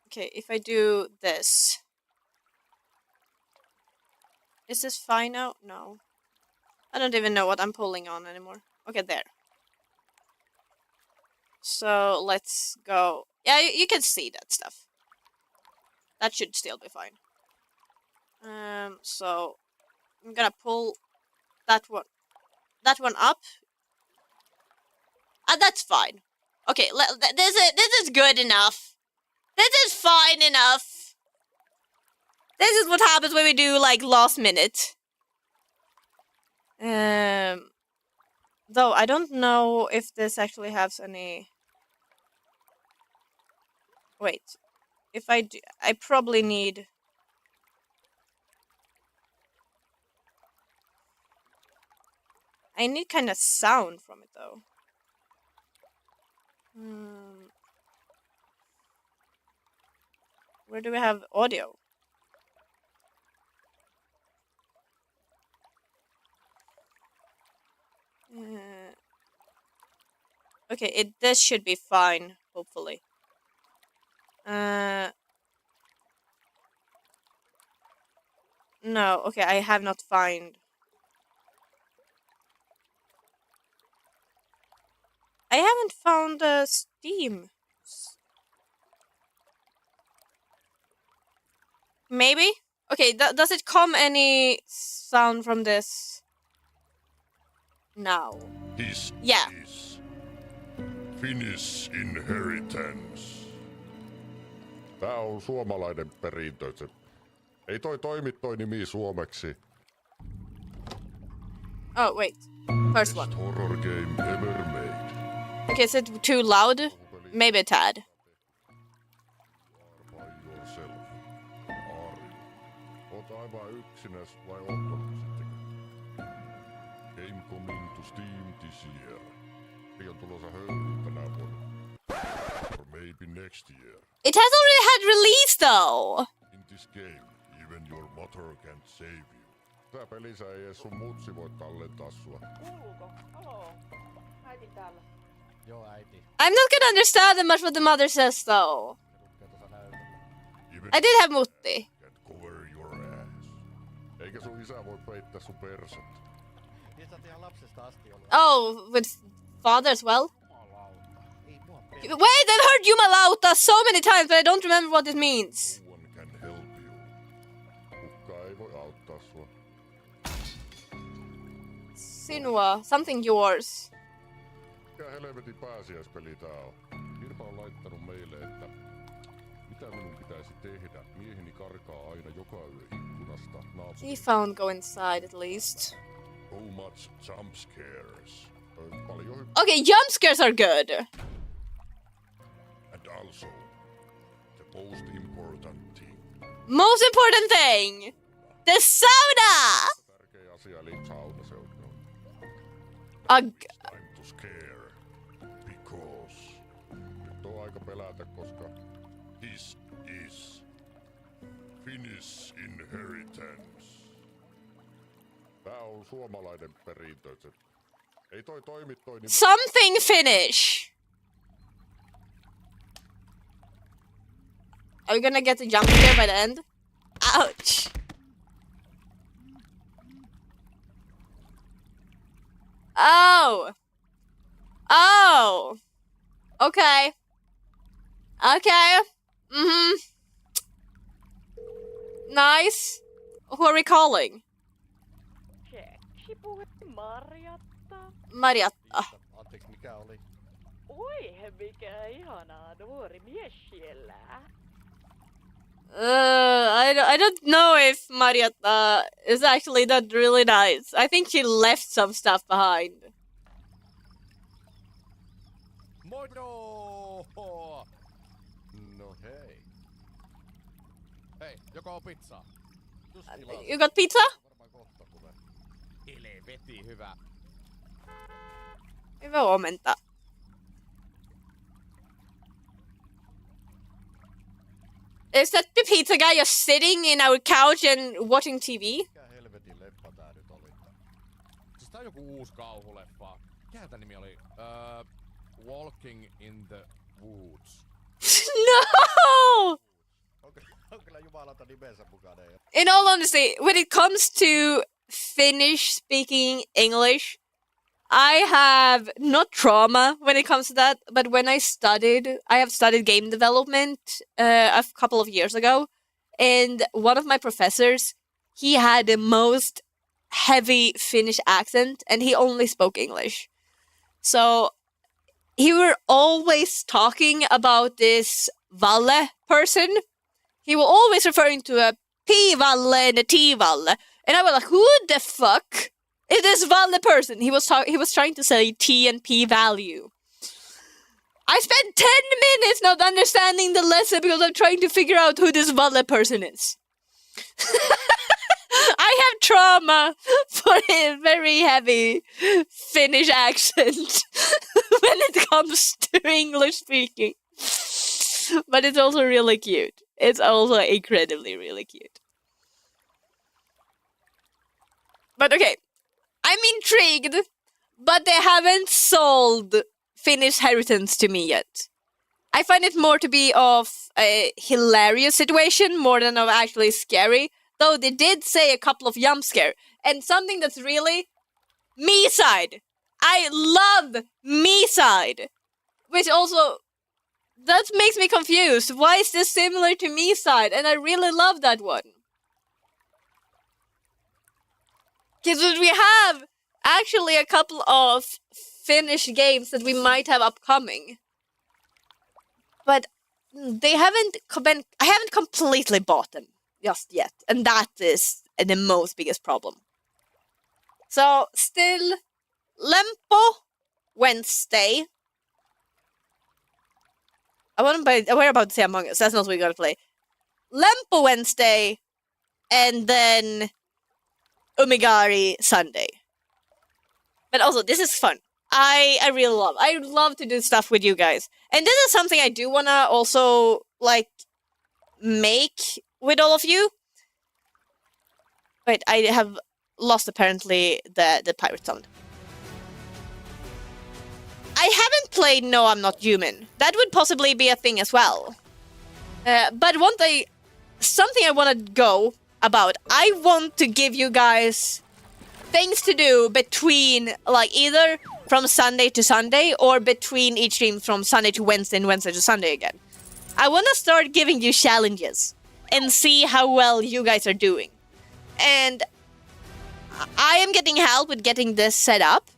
Okay, if I do this, is this fine now? No. I don't even know what I'm pulling on anymore. Okay, there. So let's go. Yeah, you can see that stuff. That should still be fine. So I'm gonna pull that one up. That's fine. Okay, this is good enough. This is fine enough. This is what happens when we do like last minute. Though I don't know if this actually has any. Wait, if I do, I probably need. I need kind of sound from it though. Where do we have audio? Okay, this should be fine, hopefully. No, okay, I have not found. I haven't found Steam. Maybe? Okay, does it come any sound from this? No. Yeah. Finnish inheritance. Tää on suomalainen perintö. Ei toimi toi nimi suomeksi. Oh, wait. First one. Best horror game ever made. Okay, is it too loud? Maybe a tad. By yourself. Ari. Oot aivan yksinäs vai ootko sittenkö? Game coming to Steam this year. Ei on tulossa höyryyn tänä vuonna. Or maybe next year. It has already had release though. In this game, even your mother can't save you. Tää pelissä ei edes sun mutsi voi tallentaa sua. Kuuluuko? Haloo. Äiti täällä. Joo, äiti. I'm not gonna understand that much what the mother says though. Se lukee tuossa näytöllä. Even I did have mutti. can't cover your ass. Eikä sun isä voi peittää sun persettä. Niin sä oot ihan lapsesta asti ollut. Oh, with father as well? Jumalauta. Ei mua Wait, I've heard Jumalauta so many times, but I don't remember what it means. No one can help you. Kukaan ei voi auttaa sua. Sinua, something yours. Mikä helvetin pääsiäispeli tää on? Irma on laittanut meille, että mitä minun pitäisi tehdä. Mieheni karkaa aina joka yö ikkunasta naapuriin. He found go inside at least. So much jump scares. Paljon Okay, jump scares are good. and also the most important thing. Most important thing! The sauna! Tärkeä asia eli sauna se on. Time to scare. Because nyt on aika pelätä, koska this is Finnish inheritance. Tää on suomalainen perintö. Ei toimi niin. Something Finnish! Are we gonna get the jump scare by the end? Ouch! Oh! Oh! Okay. Okay. Mm-hmm. Nice. Who are we calling? Tsekki puhe Marjatta. Mariatta. Anteeksi, mikä oli? Oi, mikä ihanaa nuori mies siellä. I don't know if Mariatta is actually that really nice. I think she left some stuff behind. Modo! No hei. Hei, joko on pizzaa? Just tilasin. You got pizza? Varmaan kohta tulee. Helveti hyvä. Hyvä huomenta. Is that the pizza guy just sitting in our couch and watching TV? Mikä helvetin leffa tää nyt oli? Siis tää on joku uusi kauhuleffa. Mikä tää nimi oli? Walking in the Woods. No! On kyllä jumalauta nimensä mukana. In all honesty, when it comes to Finnish speaking English, I have not trauma when it comes to that, but when I have studied game development a couple of years ago, and one of my professors, he had the most heavy Finnish accent, and he only spoke English. So he were always talking about this Valle person. He was always referring to a P-Valle and a T-Valle, and I was like, who the fuck? It is Valle person. He was trying to say T and P value. I spent 10 minutes not understanding the lesson because I'm trying to figure out who this Valle person is. I have trauma for a very heavy Finnish accent when it comes to English speaking. But it's also really cute. It's also incredibly really cute. But okay. I'm intrigued, but they haven't sold Finnish Inheritance to me yet. I find it more to be of a hilarious situation more than of actually scary, though they did say a couple of jump scare. And something that's really me side. I love me side. Which also, that makes me confused. Why is this similar to me side? And I really love that one. Because we have actually a couple of finished games that we might have upcoming. But they haven't been... I haven't completely bought them just yet. And that is the most biggest problem. So, still... Lempo Wednesday. We're about to say Among Us. That's not what we gotta play. Lempo Wednesday. And then... Umigari Sunday. But also, this is fun. I really love. I love to do stuff with you guys. And this is something I do wanna also, like, make with all of you. Wait, I have lost, apparently, the pirate sound. I haven't played No, I'm Not Human. That would possibly be a thing as well. But something I wanna go about. I want to give you guys things to do between, like, either from Sunday to Sunday or between each stream from Sunday to Wednesday and Wednesday to Sunday again. I want to start giving you challenges and see how well you guys are doing. And I am getting help with getting this set up.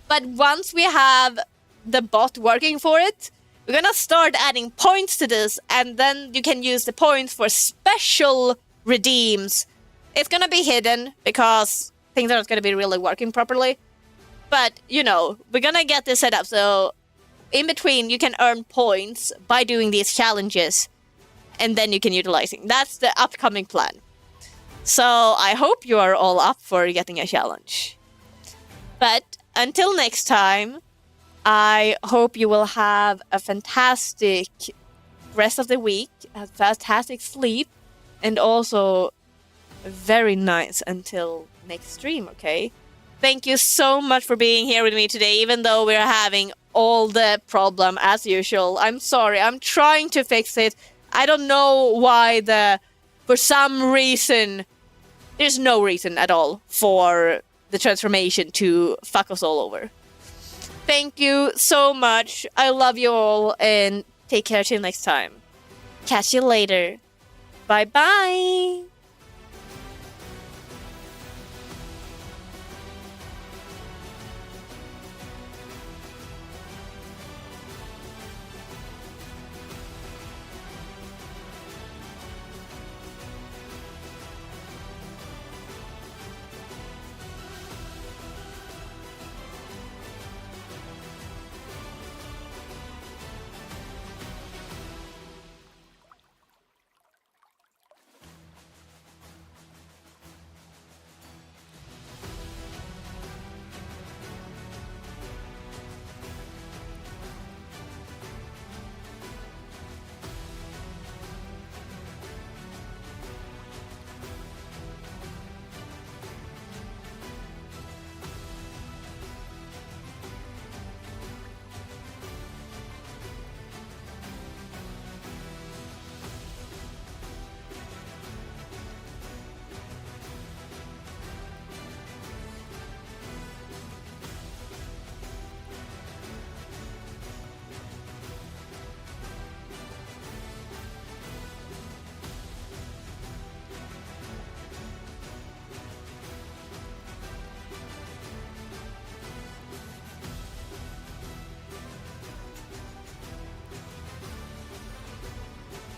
But once we have the bot working for it, we're gonna start adding points to this, and then you can use the points for special redeems. It's gonna be hidden because things are not gonna be really working properly. But, you know, we're gonna get this set up, so in between you can earn points by doing these challenges, and then you can utilize it. That's the upcoming plan. So I hope you are all up for getting a challenge. But until next time, I hope you will have a fantastic rest of the week, a fantastic sleep, and also very nice until next stream, okay? Thank you so much for being here with me today, even though we're having all the problem as usual. I'm sorry, I'm trying to fix it. I don't know why for some reason, there's no reason at all for the transformation to fuck us all over. Thank you so much. I love you all, and take care till next time. Catch you later. Bye-bye.